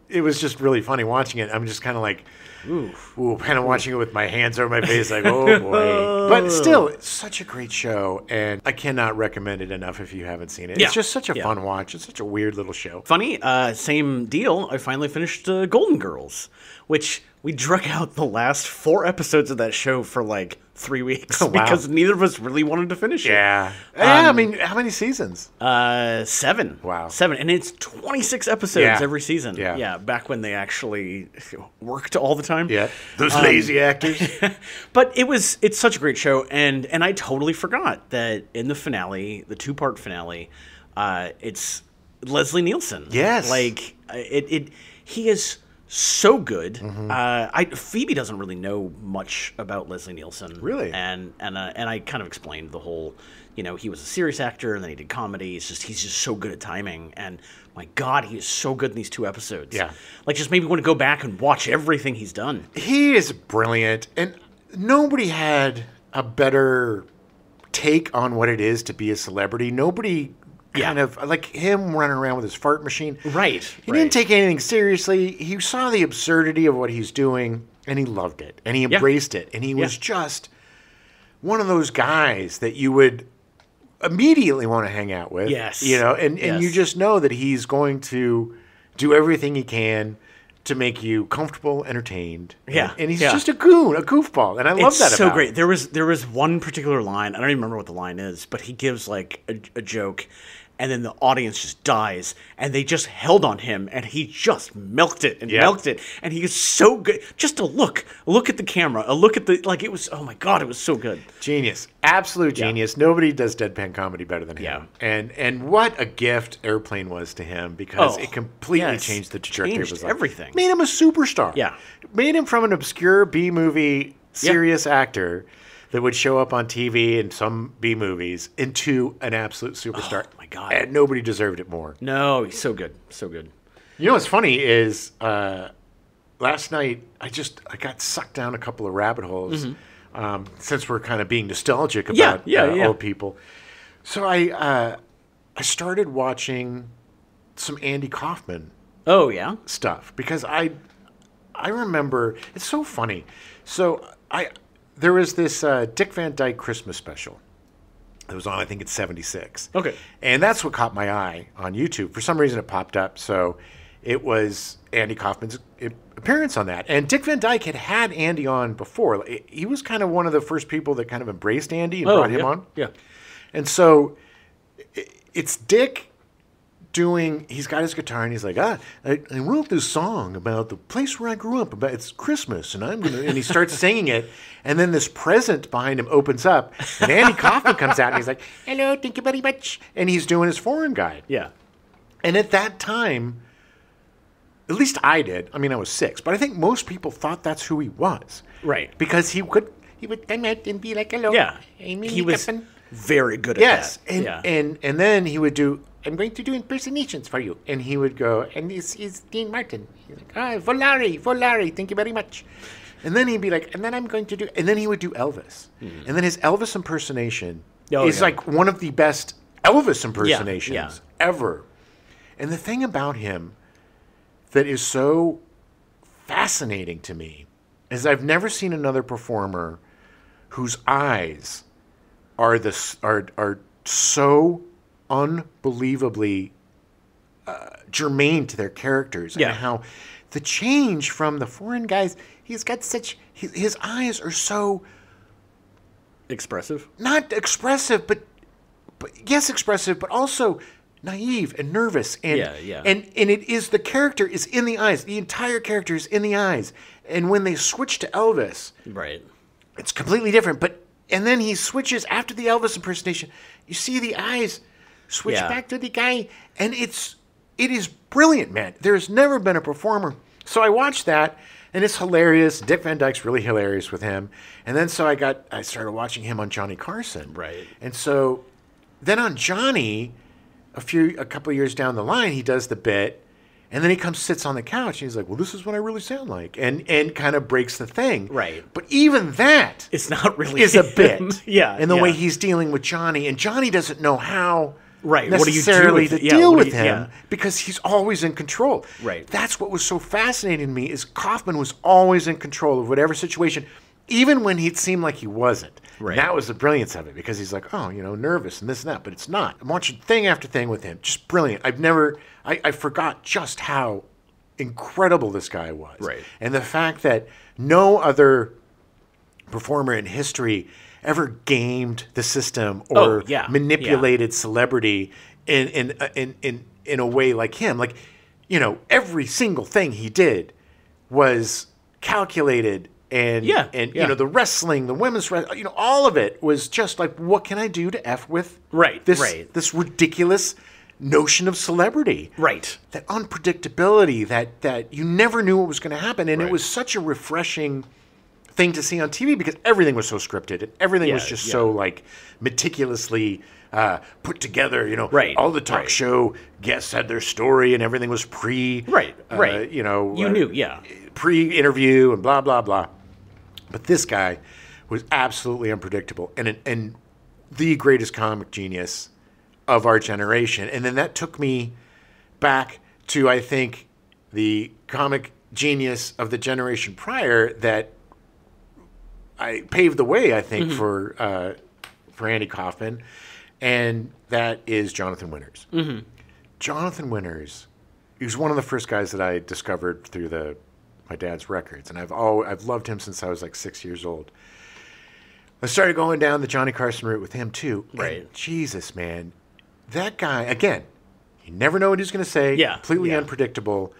Speaker 1: it was just really funny watching it. I'm just kind of like, kind of watching it with my hands over my face, like, oh boy. But still, it's such a great show, and I cannot recommend it enough if you haven't seen it. It's just such a fun watch. It's such a weird little show.
Speaker 2: Funny, same deal. I finally finished Golden Girls, which we drug out the last 4 episodes of that show for like 3 weeks because neither of us really wanted to finish it.
Speaker 1: Yeah. I mean, how many seasons?
Speaker 2: 7.
Speaker 1: Wow.
Speaker 2: 7. And it's 26 episodes every season. Yeah. Back when they actually worked all the time.
Speaker 1: Yeah. Those lazy actors.
Speaker 2: But it's such a great show. And I totally forgot that in the finale, the 2-part finale, it's Leslie Nielsen.
Speaker 1: Yes.
Speaker 2: Like, he is so good.
Speaker 1: Mm-hmm.
Speaker 2: Phoebe doesn't really know much about Leslie Nielsen.
Speaker 1: Really?
Speaker 2: And I kind of explained the whole, he was a serious actor and then he did comedy. He's just so good at timing. And my God, he is so good in these 2 episodes.
Speaker 1: Yeah.
Speaker 2: Like, just made me want to go back and watch everything he's done.
Speaker 1: He is brilliant. And nobody had a better take on what it is to be a celebrity. Nobody kind of like him running around with his fart machine.
Speaker 2: Right.
Speaker 1: He didn't take anything seriously. He saw the absurdity of what he's doing, and he loved it, and he embraced it. And he was just one of those guys that you would immediately want to hang out with.
Speaker 2: Yes.
Speaker 1: And you just know that he's going to do everything he can to make you comfortable, entertained.
Speaker 2: Yeah.
Speaker 1: And he's just a goon, a goofball. And I love that about him. It's
Speaker 2: so great. There was one particular line, I don't even remember what the line is, but he gives like a joke, and then the audience just dies, and they just held on him, and he just milked it and milked it, and he is so good. Just a look at the camera, a look at it was, oh my God, it was so good.
Speaker 1: Genius, absolute genius. Nobody does deadpan comedy better than him. And what a gift Airplane was to him, because it completely changed the trajectory of his life.
Speaker 2: Everything.
Speaker 1: Made him a superstar.
Speaker 2: Yeah.
Speaker 1: Made him from an obscure B-movie serious actor that would show up on TV in some B movies into an absolute superstar.
Speaker 2: Oh my God.
Speaker 1: And nobody deserved it more.
Speaker 2: No, he's so good. So good.
Speaker 1: You know what's funny is last night I got sucked down a couple of rabbit holes since we're kind of being nostalgic about old people. So I started watching some Andy Kaufman stuff, because I remember, it's so funny. So there was this Dick Van Dyke Christmas special. It was on, I think it's 76.
Speaker 2: Okay.
Speaker 1: And that's what caught my eye on YouTube. For some reason it popped up. So it was Andy Kaufman's appearance on that. And Dick Van Dyke had Andy on before. He was kind of one of the first people that kind of embraced Andy and brought him on.
Speaker 2: Yeah.
Speaker 1: And so it's Dick he's got his guitar, and he's like, I wrote this song about the place where I grew up, about it's Christmas, and he starts singing it, and then this present behind him opens up, and Andy Kaufman comes out, and he's like, hello, thank you very much, and he's doing his foreign guide.
Speaker 2: Yeah.
Speaker 1: And at that time, at least I did, I mean, I was 6, but I think most people thought that's who he was.
Speaker 2: Right.
Speaker 1: Because he would come out and be like, hello.
Speaker 2: Yeah. He was very good at that.
Speaker 1: Yes, and then he would do, I'm going to do impersonations for you. And he would go, and this is Dean Martin. He's like, Volare, thank you very much. And then he'd be like, and then I'm going to do, and then he would do Elvis. And then his Elvis impersonation is like one of the best Elvis impersonations ever. And the thing about him that is so fascinating to me is I've never seen another performer whose eyes are so unbelievably germane to their characters, and how the change from the foreign guys, he's got such, his eyes are so
Speaker 2: expressive,
Speaker 1: not expressive, but yes, expressive, but also naive and nervous, and and it is, the character is in the eyes, the entire character is in the eyes, and when they switch to Elvis,
Speaker 2: right,
Speaker 1: it's completely different. But and then he switches after the Elvis impersonation, you see the eyes switch back to the guy, and it is brilliant, man. There's never been a performer. So I watched that, and it's hilarious. Dick Van Dyke's really hilarious with him. And then so I started watching him on Johnny Carson.
Speaker 2: Right.
Speaker 1: And so then on Johnny, a couple of years down the line, he does the bit, and then he sits on the couch, and he's like, well, this is what I really sound like, and kind of breaks the thing.
Speaker 2: Right.
Speaker 1: But even that
Speaker 2: it's not really
Speaker 1: is a bit.
Speaker 2: Yeah.
Speaker 1: And the way he's dealing with Johnny, and Johnny doesn't know how
Speaker 2: Right. What do you do
Speaker 1: necessarily
Speaker 2: with
Speaker 1: to
Speaker 2: it? Yeah,
Speaker 1: deal
Speaker 2: what do
Speaker 1: with
Speaker 2: you-
Speaker 1: him
Speaker 2: yeah.
Speaker 1: because he's always in control.
Speaker 2: Right.
Speaker 1: That's what was so fascinating to me is Kaufman was always in control of whatever situation, even when he'd seem like he wasn't.
Speaker 2: Right.
Speaker 1: And that was the brilliance of it because he's like, oh, nervous and this and that, but it's not. I'm watching thing after thing with him. Just brilliant. I forgot just how incredible this guy was.
Speaker 2: Right.
Speaker 1: And the fact that no other performer in history ever gamed the system or manipulated celebrity in a way like him. Like, every single thing he did was calculated and the wrestling, the women's wrestling, all of it was just like, what can I do to F with this ridiculous notion of celebrity?
Speaker 2: Right.
Speaker 1: That unpredictability, that you never knew what was going to happen. And it was such a refreshing thing to see on TV because everything was so scripted and everything was just so like meticulously put together. All the talk show guests had their story and everything was pre-interview and blah blah blah. But this guy was absolutely unpredictable and the greatest comic genius of our generation. And then that took me back to, I think, the comic genius of the generation prior that I paved the way, I think, for Andy Kaufman, and that is Jonathan Winters. Mm-hmm. Jonathan Winters, he was one of the first guys that I discovered through my dad's records, and I've loved him since I was like 6 years old. I started going down the Johnny Carson route with him too.
Speaker 2: Right.
Speaker 1: And Jesus, man, that guy again. You never know what he's going to say.
Speaker 2: Yeah.
Speaker 1: Completely unpredictable,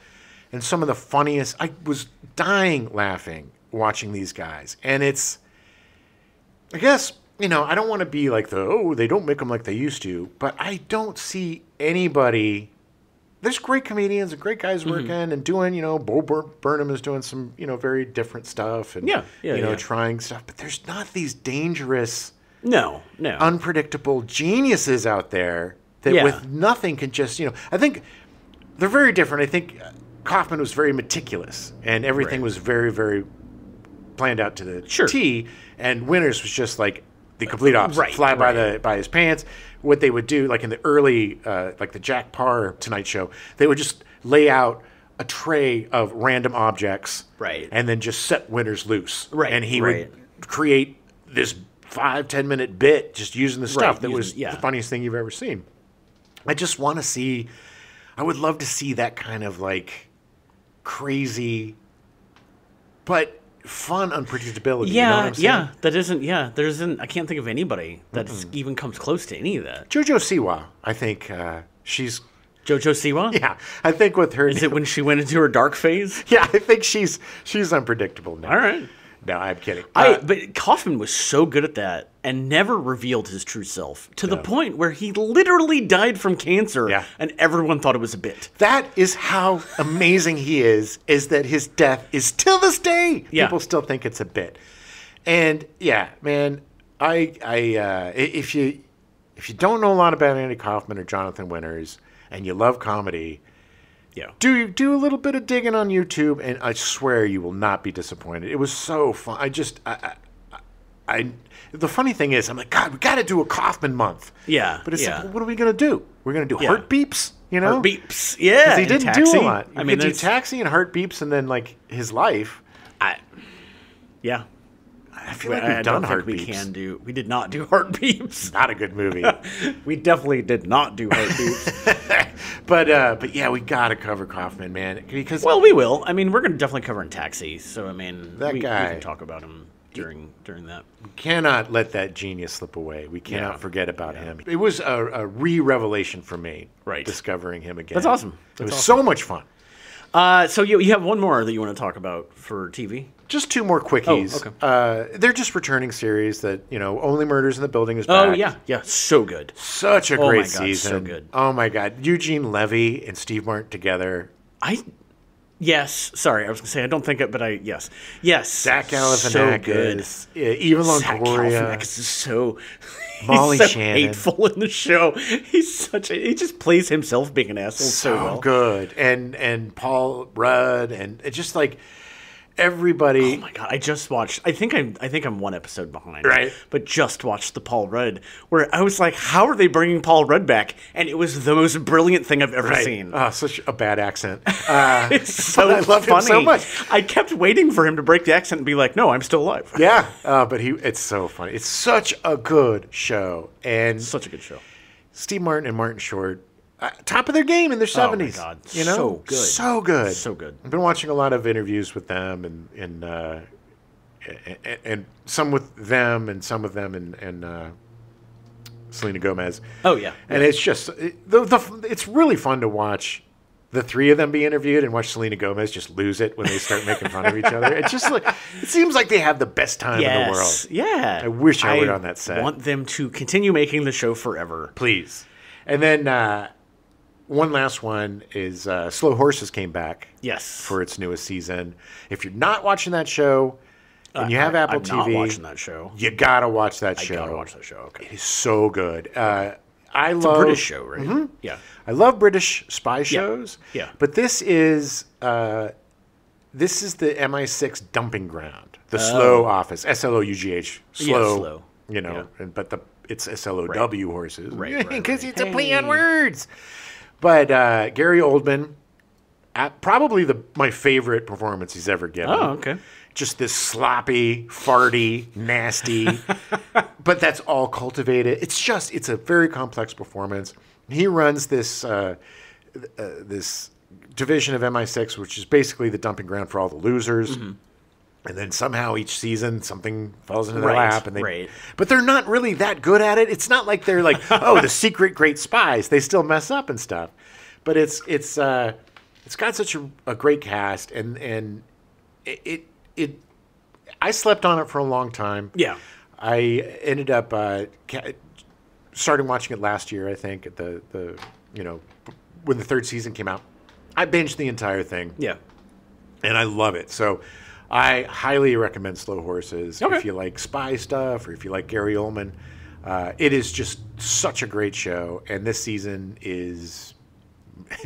Speaker 1: and some of the funniest. I was dying laughing watching these guys. And it's, I guess, I don't want to be like they don't make them like they used to, but I don't see anybody. There's great comedians and great guys working and doing, Bo Burnham is doing some, very different stuff and, trying stuff, but there's not these dangerous, unpredictable geniuses out there that with nothing can just, I think they're very different. I think Kaufman was very meticulous and everything was very, very planned out to the T, and Winters was just like the complete opposite, fly by his pants. What they would do, like in the early, like the Jack Parr Tonight Show, they would just lay out a tray of random objects, and then just set Winters loose, and he would create this 5-10 minute bit just using the stuff that was the funniest thing you've ever seen. I just want to see. I would love to see that kind of like crazy, but fun unpredictability. You know what I'm saying?
Speaker 2: There isn't. I can't think of anybody that even comes close to any of that.
Speaker 1: JoJo Siwa, I think she's
Speaker 2: JoJo Siwa.
Speaker 1: Yeah, I think with her.
Speaker 2: Is it when she went into her dark phase?
Speaker 1: Yeah, I think she's unpredictable now.
Speaker 2: All right.
Speaker 1: No, I'm kidding.
Speaker 2: But Kaufman was so good at that and never revealed his true self to the point where he literally died from cancer and everyone thought it was a bit.
Speaker 1: That is how amazing he is that his death is till this day. People still think it's a bit. And man, if you don't know a lot about Andy Kaufman or Jonathan Winters and you love comedy, do a little bit of digging on YouTube, and I swear you will not be disappointed. It was so fun. The funny thing is, I'm like, God, we got to do a Kaufman month.
Speaker 2: Yeah.
Speaker 1: But it's like, what are we going to do? We're going to do Heart Beeps,
Speaker 2: Heart Beeps, yeah.
Speaker 1: Because he didn't do a lot.
Speaker 2: I mean,
Speaker 1: do Taxi and Heart Beeps and then, like, his life. I feel like we've done Heart Beeps.
Speaker 2: We did not do Heart Beeps.
Speaker 1: Not a good movie.
Speaker 2: We definitely did not do Heart Beeps.
Speaker 1: But yeah, we got to cover Kaufman, man. Because
Speaker 2: we will. I mean, we're going to definitely cover in Taxi. So, I mean,
Speaker 1: we
Speaker 2: can talk about him during that.
Speaker 1: We cannot let that genius slip away. We cannot forget about him. It was a re-revelation for me, discovering him again.
Speaker 2: That's awesome.
Speaker 1: It was so much fun.
Speaker 2: So you have one more that you want to talk about for TV?
Speaker 1: Just two more quickies.
Speaker 2: Oh, okay.
Speaker 1: They're just returning series that, Only Murders in the Building is back.
Speaker 2: Oh, yeah, so good.
Speaker 1: Such a great season.
Speaker 2: So good.
Speaker 1: Oh, my God. Eugene Levy and Steve Martin together.
Speaker 2: Yes. Sorry, I was going to say I don't think it, but yes.
Speaker 1: Zach Galifianakis.
Speaker 2: So
Speaker 1: good. Eva Longoria.
Speaker 2: Zach Galifianakis is so...
Speaker 1: Molly
Speaker 2: he's so
Speaker 1: Shannon.
Speaker 2: hateful in the show. He just plays himself being an asshole so well.
Speaker 1: good. And Paul Rudd and it's just like... everybody.
Speaker 2: Oh my god! I just watched. I think I'm one episode behind.
Speaker 1: Right.
Speaker 2: But just watched the Paul Rudd, where I was like, "How are they bringing Paul Rudd back?" And it was the most brilliant thing I've ever seen.
Speaker 1: Oh, such a bad accent.
Speaker 2: It's so
Speaker 1: I love
Speaker 2: funny.
Speaker 1: him so much.
Speaker 2: I kept waiting for him to break the accent and be like, "No, I'm still alive."
Speaker 1: Yeah, but it's so funny. It's such a good show, and
Speaker 2: Such a good show.
Speaker 1: Steve Martin and Martin Short, top of their game in their 70s.
Speaker 2: Oh my God.
Speaker 1: You know?
Speaker 2: So good.
Speaker 1: So good.
Speaker 2: So good.
Speaker 1: I've been watching a lot of interviews with them and some with them and some of them and Selena Gomez.
Speaker 2: Oh, yeah.
Speaker 1: And it's just, it's really fun to watch the three of them be interviewed and watch Selena Gomez just lose it when they start making fun of each other. It's just like, it seems like they have the best time in the world.
Speaker 2: Yeah.
Speaker 1: I wish I were on that set.
Speaker 2: I want them to continue making the show forever.
Speaker 1: Please. And then one last one is Slow Horses came back.
Speaker 2: Yes.
Speaker 1: For its newest season. If you're not watching that show and you have Apple
Speaker 2: I'm
Speaker 1: TV,
Speaker 2: not watching that show.
Speaker 1: You gotta watch that show.
Speaker 2: I gotta watch that show. Okay.
Speaker 1: It is so good. It's
Speaker 2: a British show, right? Mm-hmm. Yeah.
Speaker 1: I love British spy shows.
Speaker 2: Yeah.
Speaker 1: But this is the MI6 dumping ground. The Slow office. SLOUGH. Slow.
Speaker 2: Yeah, slow.
Speaker 1: You know, but it's SLOW horses.
Speaker 2: Right.
Speaker 1: Because it's a play on words. But Gary Oldman, probably my favorite performance he's ever given.
Speaker 2: Oh, okay.
Speaker 1: Just this sloppy, farty, nasty, but that's all cultivated. It's a very complex performance. He runs this this division of MI6, which is basically the dumping ground for all the losers. Mm-hmm. And then somehow each season something falls into their lap, and but they're not really that good at it. It's not like they're like, oh, the secret great spies. They still mess up and stuff, but it's got such a great cast, and it I slept on it for a long time.
Speaker 2: Yeah,
Speaker 1: I ended up starting watching it last year. I think at the when the third season came out, I binged the entire thing.
Speaker 2: Yeah,
Speaker 1: and I love it. So I highly recommend Slow Horses if you like spy stuff or if you like Gary Oldman. It is just such a great show, and this season is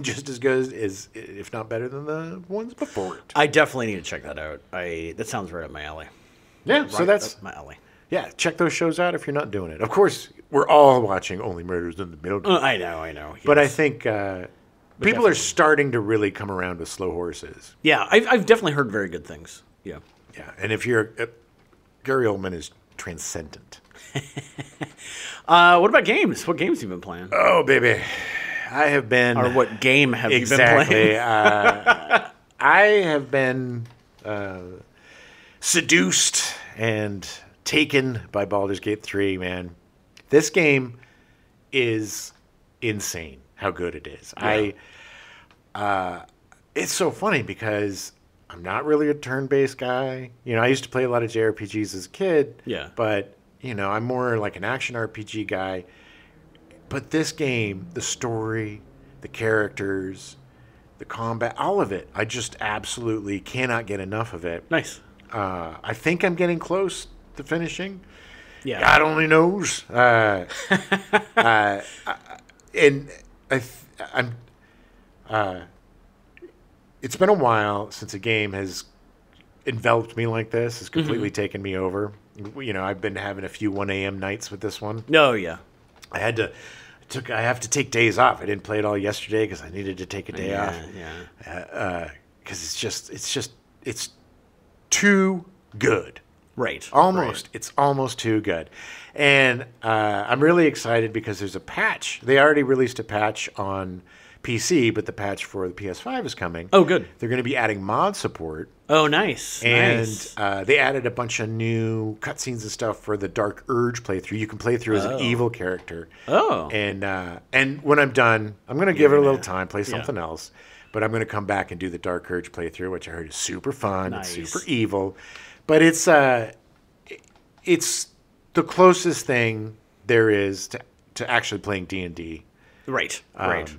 Speaker 1: just as good as, if not better than the ones before it.
Speaker 2: I definitely need to check that out. That sounds right up my alley.
Speaker 1: Yeah, so that's
Speaker 2: up my alley.
Speaker 1: Yeah, check those shows out if you're not doing it. Of course, we're all watching Only Murders in the Building.
Speaker 2: I know. Yes.
Speaker 1: But I think people are starting to really come around with Slow Horses.
Speaker 2: Yeah, I've definitely heard very good things. Yeah.
Speaker 1: Yeah, and if you're Gary Oldman is transcendent.
Speaker 2: What about games? What games have you been playing?
Speaker 1: Oh, baby. I have been...
Speaker 2: Or what game have you been playing?
Speaker 1: I have been seduced and taken by Baldur's Gate 3, man. This game is insane how good it is. Yeah. It's so funny because I'm not really a turn-based guy. You know, I used to play a lot of JRPGs as a kid.
Speaker 2: Yeah.
Speaker 1: But, I'm more like an action RPG guy. But this game, the story, the characters, the combat, all of it, I just absolutely cannot get enough of it.
Speaker 2: Nice.
Speaker 1: I think I'm getting close to finishing.
Speaker 2: Yeah.
Speaker 1: God only knows. It's been a while since a game has enveloped me like this, has completely taken me over. I've been having a few 1 a.m. nights with this one.
Speaker 2: No, yeah.
Speaker 1: I have to take days off. I didn't play it all yesterday because I needed to take a day off.
Speaker 2: Yeah.
Speaker 1: Because it's too good.
Speaker 2: Right.
Speaker 1: Almost. Right. It's almost too good. And I'm really excited because there's a patch. They already released a patch on PC, but the patch for the PS5 is coming.
Speaker 2: Oh, good.
Speaker 1: They're going to be adding mod support.
Speaker 2: Oh, nice.
Speaker 1: And
Speaker 2: nice.
Speaker 1: They added a bunch of new cutscenes and stuff for the Dark Urge playthrough. You can play through as an evil character.
Speaker 2: Oh.
Speaker 1: And when I'm done, I'm going to give it a little time, play something else. But I'm going to come back and do the Dark Urge playthrough, which I heard is super fun. Nice. It's super evil. But it's the closest thing there is to actually playing D&D.
Speaker 2: Right. Right.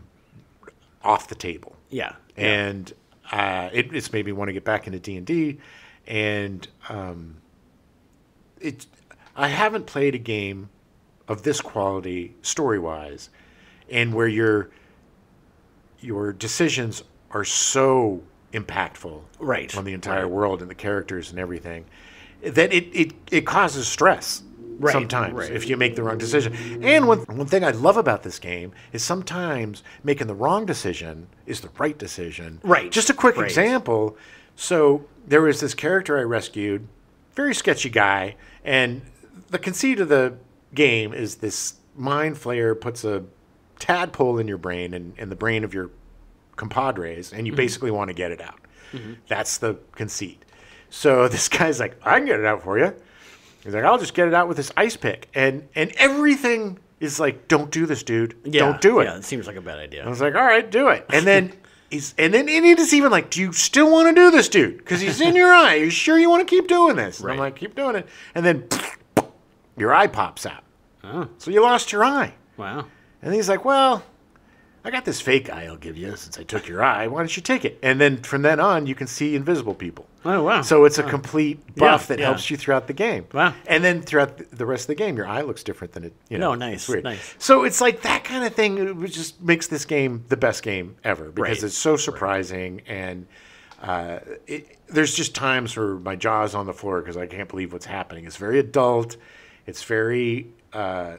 Speaker 1: Off the table.
Speaker 2: Yeah.
Speaker 1: And it's made me want to get back into D&D. And I haven't played a game of this quality story-wise and where your decisions are so impactful
Speaker 2: Right.
Speaker 1: on the entire world and the characters and everything, that it causes stress
Speaker 2: Right,
Speaker 1: sometimes
Speaker 2: right.
Speaker 1: if you make the wrong decision. And one thing I love about this game is sometimes making the wrong decision is the right decision.
Speaker 2: Right,
Speaker 1: Just a quick
Speaker 2: right.
Speaker 1: example. So there was this character I rescued, very sketchy guy, and the conceit of the game is this mind flayer puts a tadpole in your brain and in the brain of your compadres, and you basically want to get it out. That's the conceit. So this guy's like, I can get it out for you. He's like, I'll just get it out with this ice pick. And everything is like, don't do this, dude. Don't do it.
Speaker 2: Yeah, it seems like a bad
Speaker 1: I
Speaker 2: idea.
Speaker 1: was like, all right, do it. And then and he's even like, do you still want to do this, dude? Because he's in your eye. Are you sure you want to keep doing this? And I'm
Speaker 2: Right.
Speaker 1: like, keep doing it. And then your eye pops out.
Speaker 2: Oh,
Speaker 1: So you lost your eye.
Speaker 2: wow.
Speaker 1: And he's like, well, I got this fake eye I'll give you since I took your eye. Why don't you take it? And then from then on, you can see invisible people.
Speaker 2: Oh, wow.
Speaker 1: So it's a complete buff that
Speaker 2: yeah.
Speaker 1: helps you throughout the game.
Speaker 2: Wow.
Speaker 1: And then throughout the rest of the game, your eye looks different than it.
Speaker 2: No, nice,
Speaker 1: it's weird.
Speaker 2: nice.
Speaker 1: So it's like that kind of thing. It just makes this game the best game ever because
Speaker 2: Right.
Speaker 1: it's so surprising and. There's just times where my jaw's on the floor because I can't believe what's happening. It's very adult. It's very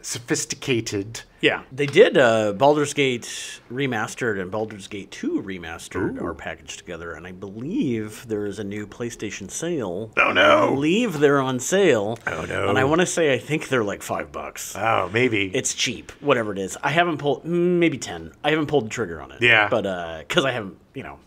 Speaker 1: sophisticated.
Speaker 2: Yeah, they did Baldur's Gate Remastered and Baldur's Gate 2 Remastered are packaged together, and I believe there is a new PlayStation sale.
Speaker 1: Oh, no.
Speaker 2: I believe they're on sale.
Speaker 1: Oh, no.
Speaker 2: And I want to say I think they're like $5.
Speaker 1: Oh, maybe.
Speaker 2: It's cheap, whatever it is. I haven't pulled, maybe 10. I haven't pulled the trigger on it.
Speaker 1: Yeah.
Speaker 2: But, because I haven't,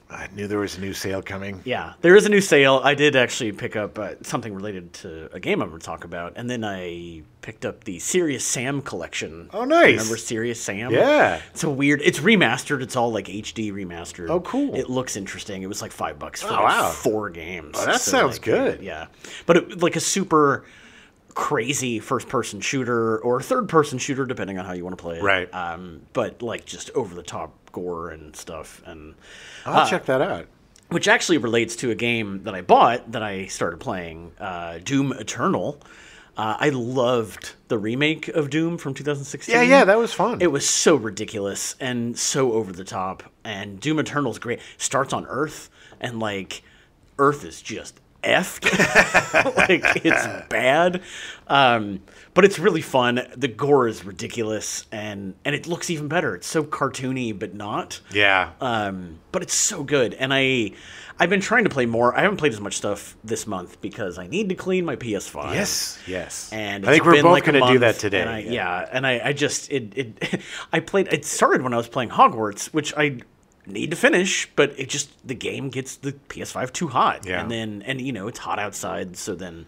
Speaker 1: I knew there was a new sale coming.
Speaker 2: yeah, there is a new sale. I did actually pick up something related to a game I'm going to talk about, and then I picked up the Serious Sam collection.
Speaker 1: Oh, nice.
Speaker 2: Remember Serious Sam?
Speaker 1: Yeah.
Speaker 2: It's a weird. It's remastered. It's all like HD remastered.
Speaker 1: Oh, cool.
Speaker 2: It looks interesting. It was like $5 for
Speaker 1: Oh, wow.
Speaker 2: 4 games.
Speaker 1: Oh, that sounds good.
Speaker 2: Yeah, but like a super crazy first-person shooter or third-person shooter, depending on how you want to play it.
Speaker 1: Right.
Speaker 2: But like just over-the-top gore and stuff, and
Speaker 1: I'll check that out.
Speaker 2: which actually relates to a game that I bought that I started playing, Doom Eternal. I loved the remake of Doom from 2016.
Speaker 1: Yeah, that was fun.
Speaker 2: It was so ridiculous and so over the top. And Doom Eternal's great. Starts on Earth, and like Earth is just effed. Like it's bad. But it's really fun. The gore is ridiculous, and it looks even better. It's so cartoony, but not.
Speaker 1: Yeah.
Speaker 2: But it's so good, and I've been trying to play more. I haven't played as much stuff this month because I need to clean my PS5.
Speaker 1: Yes.
Speaker 2: And
Speaker 1: I think
Speaker 2: it's
Speaker 1: we're
Speaker 2: been
Speaker 1: both
Speaker 2: like a
Speaker 1: going to do
Speaker 2: month,
Speaker 1: that today.
Speaker 2: and I just I played. It started when I was playing Hogwarts, which I need to finish, but it just the game gets the PS5 too hot,
Speaker 1: Yeah.
Speaker 2: and it's hot outside, so then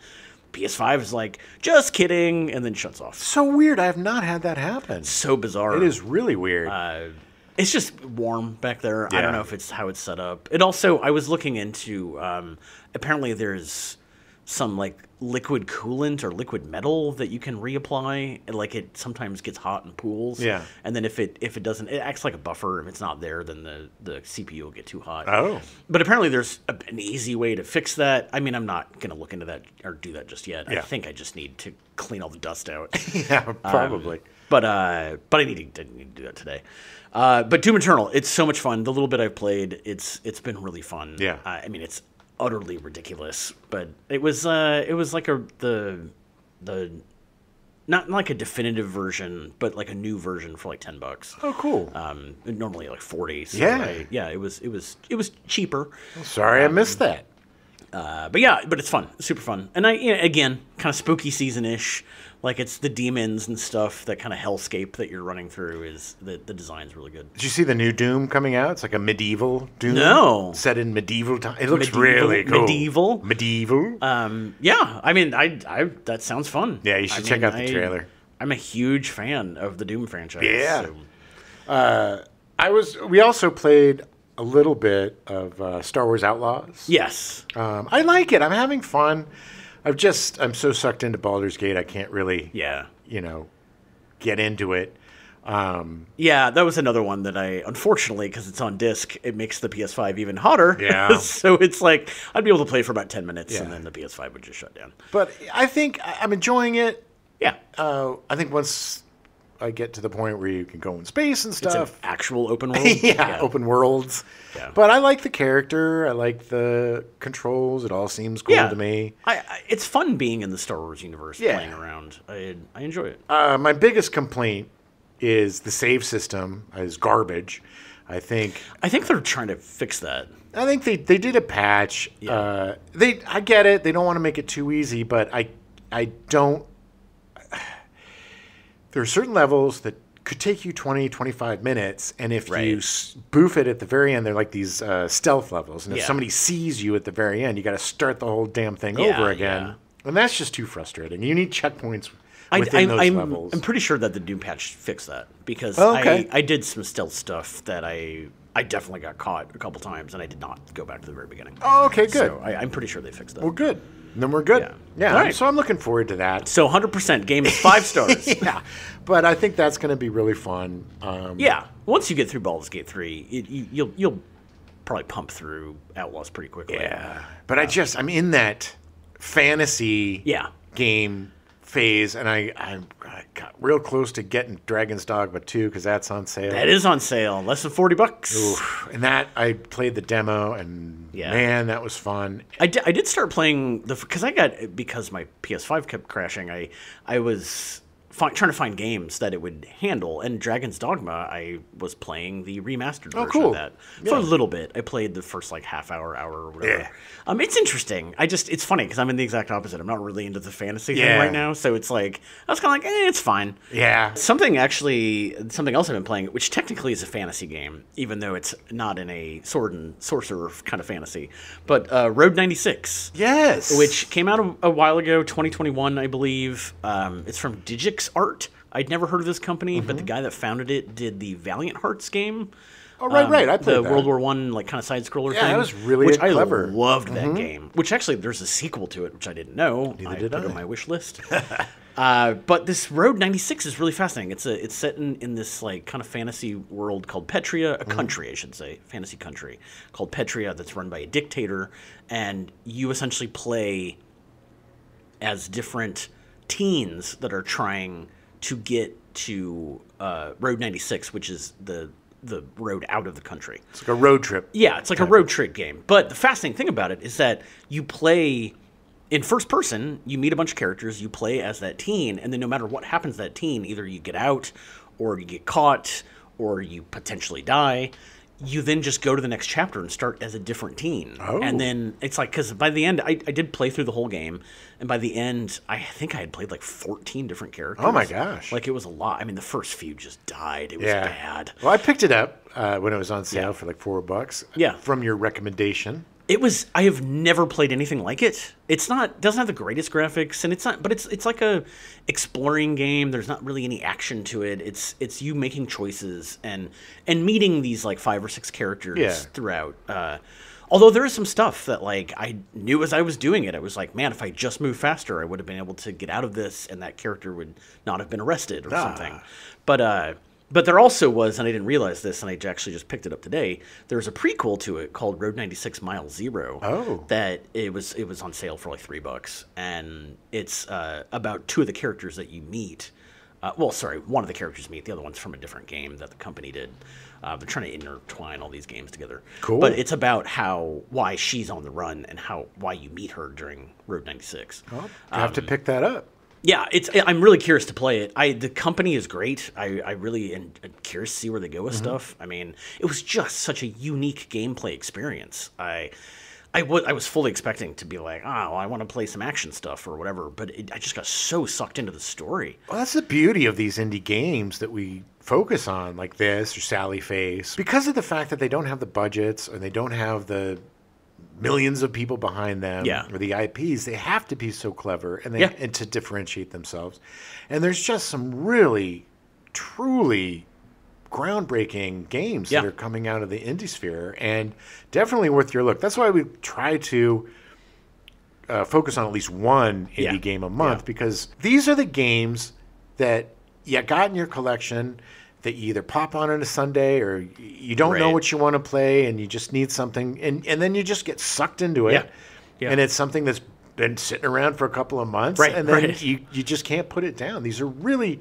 Speaker 2: PS5 is like just kidding, and then shuts off.
Speaker 1: So weird. I have not had that happen.
Speaker 2: So bizarre.
Speaker 1: It is really weird.
Speaker 2: It's just warm back there. I
Speaker 1: Yeah.
Speaker 2: don't know if it's how it's set up. It also, I was looking into, apparently there's some like liquid coolant or liquid metal that you can reapply. And, like it sometimes gets hot in pools.
Speaker 1: Yeah.
Speaker 2: And then if it doesn't, it acts like a buffer. If it's not there, then the CPU will get too hot.
Speaker 1: Oh.
Speaker 2: But apparently there's an easy way to fix that. I mean, I'm not going to look into that or do that just yet.
Speaker 1: Yeah.
Speaker 2: I think I just need to clean all the dust out.
Speaker 1: Yeah, probably.
Speaker 2: But I need to do that today. But Doom Eternal, it's so much fun. The little bit I've played, it's been really fun.
Speaker 1: Yeah.
Speaker 2: I mean, it's utterly ridiculous, but it was like the not like a definitive version, but like a new version for like $10.
Speaker 1: Oh, cool.
Speaker 2: Normally like 40. So
Speaker 1: Yeah.
Speaker 2: it was cheaper.
Speaker 1: Sorry I missed that.
Speaker 2: But it's fun, super fun, and again, kind of spooky season-ish. Like it's the demons and stuff, that kind of hellscape that you're running through. Is the design's really good.
Speaker 1: Did you see the new Doom coming out? It's like a medieval Doom.
Speaker 2: No.
Speaker 1: Set in medieval time. It looks
Speaker 2: Medieval?
Speaker 1: really cool.
Speaker 2: Medieval?
Speaker 1: Medieval?
Speaker 2: Yeah, I mean, I that sounds fun.
Speaker 1: Yeah, you should check out the trailer.
Speaker 2: I'm a huge fan of the Doom franchise.
Speaker 1: Yeah.
Speaker 2: so-
Speaker 1: We also played a little bit of Star Wars Outlaws.
Speaker 2: Yes.
Speaker 1: I like it. I'm having fun. I'm so sucked into Baldur's Gate, I can't really,
Speaker 2: Yeah.
Speaker 1: get into it.
Speaker 2: Yeah, that was another one that I, unfortunately, because it's on disc, it makes the PS5 even hotter.
Speaker 1: Yeah.
Speaker 2: So it's like, I'd be able to play for about 10 minutes,
Speaker 1: Yeah.
Speaker 2: and then the PS5 would just shut down.
Speaker 1: But I think I'm enjoying it.
Speaker 2: Yeah.
Speaker 1: I think once I get to the point where you can go in space and
Speaker 2: It's an
Speaker 1: stuff.
Speaker 2: actual open world.
Speaker 1: Yeah, open worlds.
Speaker 2: Yeah.
Speaker 1: But I like the character. I like the controls. It all seems cool to me.
Speaker 2: It's fun being in the Star Wars universe, playing around. I enjoy it.
Speaker 1: My biggest complaint is the save system is garbage. I think
Speaker 2: they're trying to fix that.
Speaker 1: I think they did a patch.
Speaker 2: Yeah.
Speaker 1: I get it. They don't want to make it too easy, but I don't. There are certain levels that could take you 20, 25 minutes, and if you spoof it at the very end, they're like these stealth levels. And if somebody sees you at the very end, you got to start the whole damn thing over again. Yeah. And that's just too frustrating. You need checkpoints within those levels.
Speaker 2: I'm pretty sure that the new patch fixed that because I did some stealth stuff that I definitely got caught a couple times, and I did not go back to the very beginning.
Speaker 1: Oh, okay, good.
Speaker 2: So I'm pretty sure they fixed that.
Speaker 1: Well, good. Then we're good. Yeah.
Speaker 2: Right.
Speaker 1: So I'm looking forward to that.
Speaker 2: So 100% game is 5 stars.
Speaker 1: Yeah, but I think that's going to be really fun.
Speaker 2: Once you get through Baldur's Gate 3, you'll probably pump through Outlaws pretty quickly.
Speaker 1: Yeah, but I'm in that fantasy game phase, and I got real close to getting Dragon's Dogma 2 because that's on sale.
Speaker 2: That is on sale, less than $40.
Speaker 1: Oof. And that I played the demo, and man, that was fun.
Speaker 2: I did start playing because my PS5 kept crashing. I was trying to find games that it would handle, and Dragon's Dogma, I was playing the remastered version of that for a little bit. I played the first half hour or whatever. Yeah. It's interesting. It's funny because I'm in the exact opposite. I'm not really into the fantasy thing right now, so it's I was kind of it's fine.
Speaker 1: Yeah.
Speaker 2: Something else I've been playing, which technically is a fantasy game, even though it's not in a sword and sorcerer kind of fantasy, but Road 96.
Speaker 1: Yes.
Speaker 2: Which came out a while ago, 2021, I believe. It's from Digix Art. I'd never heard of this company, but the guy that founded it did the Valiant Hearts game.
Speaker 1: Oh, right. I played
Speaker 2: the
Speaker 1: that.
Speaker 2: World War I kind of side scroller thing.
Speaker 1: Yeah, that was really clever.
Speaker 2: I loved that game. Which actually, there's a sequel to it, which I didn't know.
Speaker 1: Neither did I.
Speaker 2: Put it on my wish list. But this Road 96 is really fascinating. It's set in this kind of fantasy world called Petria, a country, I should say, fantasy country called Petria that's run by a dictator, and you essentially play as different teens that are trying to get to Road 96, which is the road out of the country.
Speaker 1: It's like a road trip.
Speaker 2: Yeah, it's like a road trip game. But the fascinating thing about it is that you play in first person, you meet a bunch of characters, you play as that teen, and then no matter what happens to that teen, either you get out, or you get caught, or you potentially die, you then just go to the next chapter and start as a different teen.
Speaker 1: Oh.
Speaker 2: And then it's because by the end, I did play through the whole game, and by the end, I think I had played 14 different characters.
Speaker 1: Oh my gosh.
Speaker 2: It was a lot. I mean, the first few just died. It was bad.
Speaker 1: Well, I picked it up when it was on sale for $4.
Speaker 2: Yeah.
Speaker 1: From your recommendation.
Speaker 2: I have never played anything like it. Doesn't have the greatest graphics, and it's like a exploring game. There's not really any action to it. It's you making choices and meeting these 5 or 6 characters throughout. Although there is some stuff that I knew as I was doing it. I was like, man, if I just moved faster, I would have been able to get out of this, and that character would not have been arrested or something. But there also was, and I didn't realize this, and I actually just picked it up today. There was a prequel to it called Road 96 Mile Zero.
Speaker 1: Oh.
Speaker 2: That it was on sale for $3, and it's about 2 of the characters that you meet. One of the characters you meet. The other one's from a different game that the company did. They're trying to intertwine all these games together.
Speaker 1: Cool.
Speaker 2: But it's about why she's on the run and why you meet her during Road 96.
Speaker 1: Well, I have to pick that up.
Speaker 2: Yeah, I'm really curious to play it. The company is great. I really am curious to see where they go with stuff. I mean, it was just such a unique gameplay experience. I was fully expecting to be like, I want to play some action stuff or whatever, but I just got so sucked into the story.
Speaker 1: Well, that's the beauty of these indie games that we focus on, like this or Sally Face, because of the fact that they don't have the budgets or they don't have the millions of people behind them or the IPs. They have to be so clever and to differentiate themselves. And there's just some really, truly groundbreaking games that are coming out of the indie sphere, and definitely worth your look. That's why we try to focus on at least one indie game a month, because these are the games that you got in your collection that you either pop on a Sunday or you don't know what you want to play and you just need something, and then you just get sucked into it. Yeah. And it's something that's been sitting around for a couple of months, and then you just can't put it down. These are really,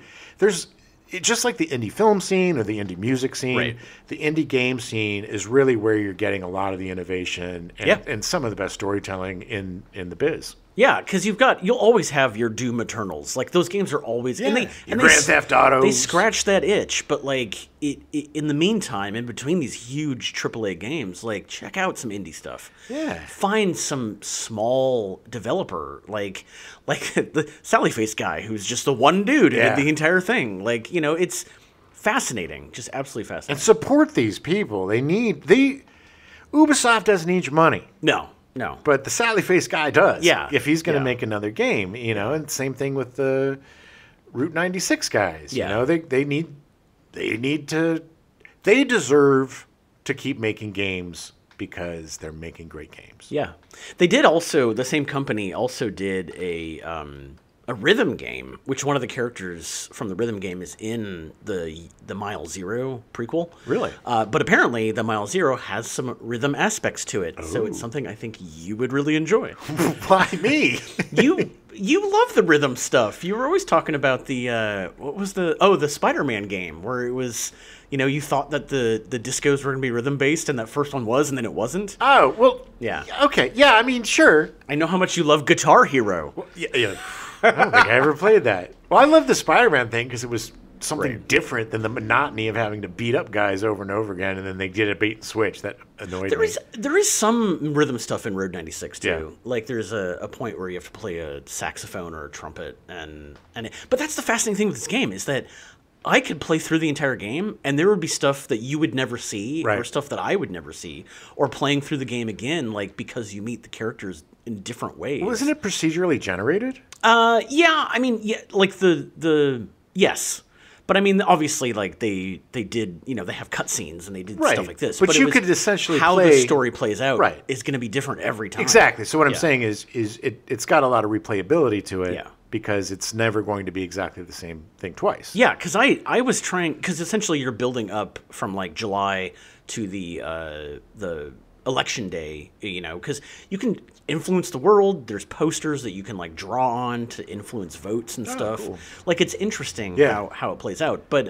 Speaker 1: just like the indie film scene or the indie music scene,
Speaker 2: Right.
Speaker 1: the indie game scene is really where you're getting a lot of the innovation and some of the best storytelling in the biz.
Speaker 2: Yeah, because you'll always have your Doom Eternals. Like those games are always
Speaker 1: Your Grand Theft Autos.
Speaker 2: They scratch that itch, but like in the meantime, in between these huge AAA games, like check out some indie stuff.
Speaker 1: Yeah.
Speaker 2: Find some small developer like the Sally Face guy who's just the one dude who did the entire thing. Like, you know, it's fascinating, just absolutely fascinating.
Speaker 1: And support these people. Ubisoft doesn't need your money.
Speaker 2: No.
Speaker 1: But the Sally Face guy does.
Speaker 2: Yeah.
Speaker 1: If he's going to make another game, you know, and same thing with the Route 96 guys.
Speaker 2: Yeah.
Speaker 1: You know, they deserve to keep making games because they're making great games.
Speaker 2: Yeah. They did also, the same company also did a rhythm game, which one of the characters from the rhythm game is in the Mile Zero prequel.
Speaker 1: Really?
Speaker 2: But apparently the Mile Zero has some rhythm aspects to it, so it's something I think you would really enjoy.
Speaker 1: Why me?
Speaker 2: You love the rhythm stuff. You were always talking about the the Spider-Man game where it was, you know, you thought that the discos were going to be rhythm based and that first one was and then it wasn't.
Speaker 1: Oh, well,
Speaker 2: yeah.
Speaker 1: Okay. Yeah, I mean, sure.
Speaker 2: I know how much you love Guitar Hero.
Speaker 1: Well, yeah. I don't think I ever played that. Well, I love the Spider-Man thing because it was something different than the monotony of having to beat up guys over and over again, and then they did a bait and switch. That annoyed me.
Speaker 2: There is some rhythm stuff in Road 96 too.
Speaker 1: Yeah.
Speaker 2: Like there's a point where you have to play a saxophone or a trumpet, but that's the fascinating thing with this game is that I could play through the entire game, and there would be stuff that you would never see, or stuff that I would never see, or playing through the game again, like because you meet the characters in different ways.
Speaker 1: Well, isn't it procedurally generated?
Speaker 2: Yeah. I mean, yeah, like the yes. But I mean, obviously, like they did, you know, they have cutscenes and they did stuff like this.
Speaker 1: But you could essentially
Speaker 2: how
Speaker 1: play
Speaker 2: the story plays out is going to be different every time.
Speaker 1: Exactly. So what I'm saying is it's got a lot of replayability to it.
Speaker 2: Yeah.
Speaker 1: Because it's never going to be exactly the same thing twice.
Speaker 2: Yeah, because I was trying, because essentially you're building up from like July to the election day, you know, because you can influence the world. There's posters that you can like draw on to influence votes and stuff.
Speaker 1: Cool.
Speaker 2: Like it's interesting how it plays out. But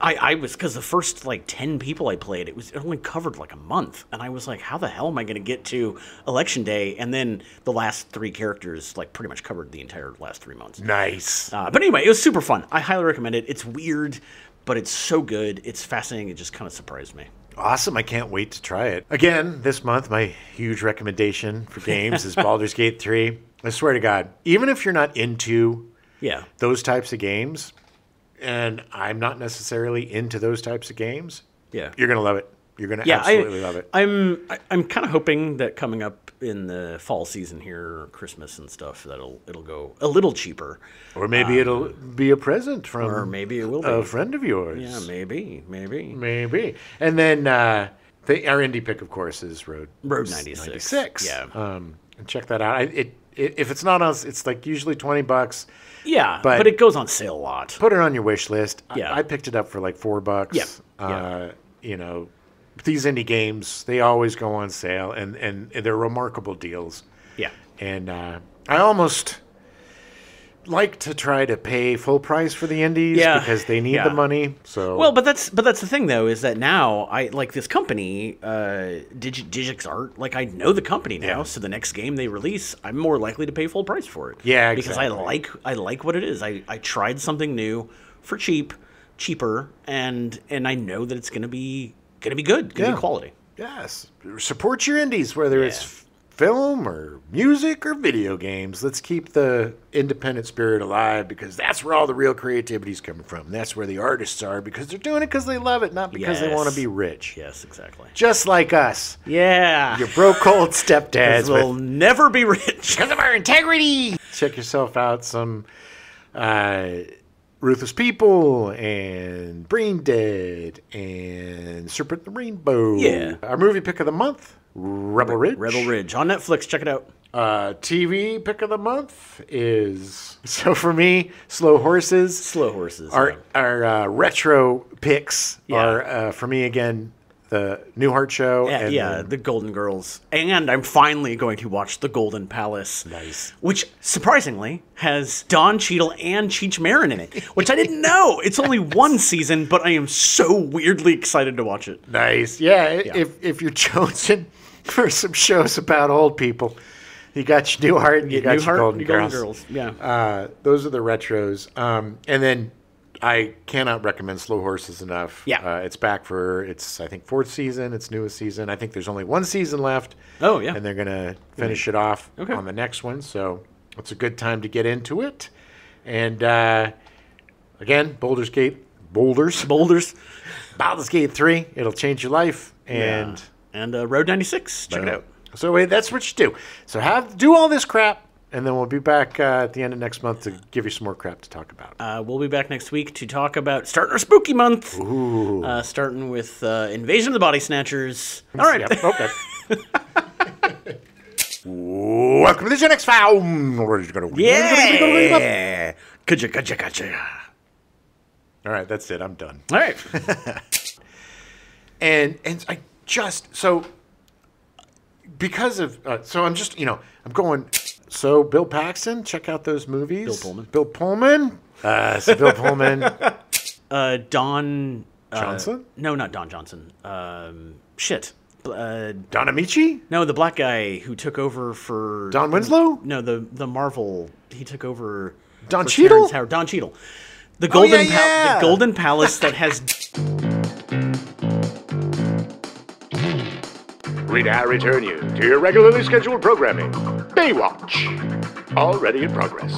Speaker 2: I was, because the first like 10 people I played, it only covered like a month, and I was like, how the hell am I going to get to election day? And then the last 3 characters like pretty much covered the entire last 3 months.
Speaker 1: Nice.
Speaker 2: But anyway, it was super fun. I highly recommend it. It's weird, but it's so good. It's fascinating. It just kind of surprised me.
Speaker 1: Awesome. I can't wait to try it. Again, this month, my huge recommendation for games is Baldur's Gate 3. I swear to God, even if you're not into those types of games, and I'm not necessarily into those types of games, you're going to love it. You're going to absolutely love it.
Speaker 2: I'm kind of hoping that coming up in the fall season here, Christmas and stuff, that it'll go a little cheaper.
Speaker 1: Or maybe it'll be a present from
Speaker 2: or maybe it will be
Speaker 1: a friend of yours.
Speaker 2: Yeah, maybe.
Speaker 1: And then our indie pick, of course, is Road
Speaker 2: 96. Yeah.
Speaker 1: And check that out. If it's not on, it's like usually $20.
Speaker 2: Yeah, but it goes on sale a lot.
Speaker 1: Put it on your wish list.
Speaker 2: Yeah.
Speaker 1: I picked it up for like $4.
Speaker 2: Yeah.
Speaker 1: You know, these indie games, they always go on sale, and they're remarkable deals.
Speaker 2: Yeah.
Speaker 1: And I almost like to try to pay full price for the indies because they need the money. So
Speaker 2: well, but that's the thing though, is that now I like this company, Digix Art. Like I know the company now, so the next game they release, I'm more likely to pay full price for it.
Speaker 1: Yeah,
Speaker 2: because
Speaker 1: exactly.
Speaker 2: I like what it is. I tried something new for cheaper, and I know that it's gonna be good, gonna be quality.
Speaker 1: Yes, support your indies, whether it's film or music or video games. Let's keep the independent spirit alive, because that's where all the real creativity is coming from. That's where the artists are, because they're doing it because they love it, not because they want to be rich.
Speaker 2: Yes, exactly.
Speaker 1: Just like us.
Speaker 2: Yeah.
Speaker 1: You're broke old stepdads.
Speaker 2: We'll never be rich
Speaker 1: because of our integrity. Check yourself out some Ruthless People and Brain Dead and Serpent the Rainbow.
Speaker 2: Yeah.
Speaker 1: Our movie pick of the month, Rebel Ridge.
Speaker 2: Rebel Ridge on Netflix. Check it out.
Speaker 1: TV pick of the month is, so for me, Slow Horses.
Speaker 2: Slow Horses.
Speaker 1: Our retro picks are, for me, again, the Newhart Show. And
Speaker 2: yeah, the Golden Girls. And I'm finally going to watch The Golden Palace.
Speaker 1: Nice.
Speaker 2: Which, surprisingly, has Don Cheadle and Cheech Marin in it, which I didn't know. It's only one season, but I am so weirdly excited to watch it.
Speaker 1: Nice. Yeah, if you're chosen for some shows about old people, you got your Newhart and you got your Golden Girls.
Speaker 2: Yeah.
Speaker 1: Those are the retros. And then I cannot recommend Slow Horses enough.
Speaker 2: Yeah.
Speaker 1: It's back for its, I think, 4th season, its newest season. I think there's only 1 season left.
Speaker 2: Oh, yeah.
Speaker 1: And they're going to finish it off on the next one. So it's a good time to get into it. And again, Baldur's Gate 3. It'll change your life. And
Speaker 2: Road 96. Check it out.
Speaker 1: So that's what you do. So do all this crap. And then we'll be back at the end of next month to give you some more crap to talk about.
Speaker 2: We'll be back next week to talk about starting our spooky month.
Speaker 1: Ooh.
Speaker 2: Starting with Invasion of the Body Snatchers. All right.
Speaker 1: Yep. Okay. Welcome to the Gen X File.
Speaker 2: Yeah. Gotcha.
Speaker 1: All right, that's it. I'm done.
Speaker 2: All right.
Speaker 1: And I just because of I'm just I'm going. So Bill Paxton, check out those movies. Bill Pullman. Bill Pullman.
Speaker 2: Don
Speaker 1: Johnson?
Speaker 2: No, not Don Johnson. Shit.
Speaker 1: Don Amici?
Speaker 2: No, the black guy who took over for
Speaker 1: Don Winslow?
Speaker 2: No, the Marvel. He took over.
Speaker 1: Don Cheadle?
Speaker 2: Don Cheadle. The Golden
Speaker 1: the
Speaker 2: Golden Palace that has.
Speaker 3: We now return you to your regularly scheduled programming. Baywatch, already in progress.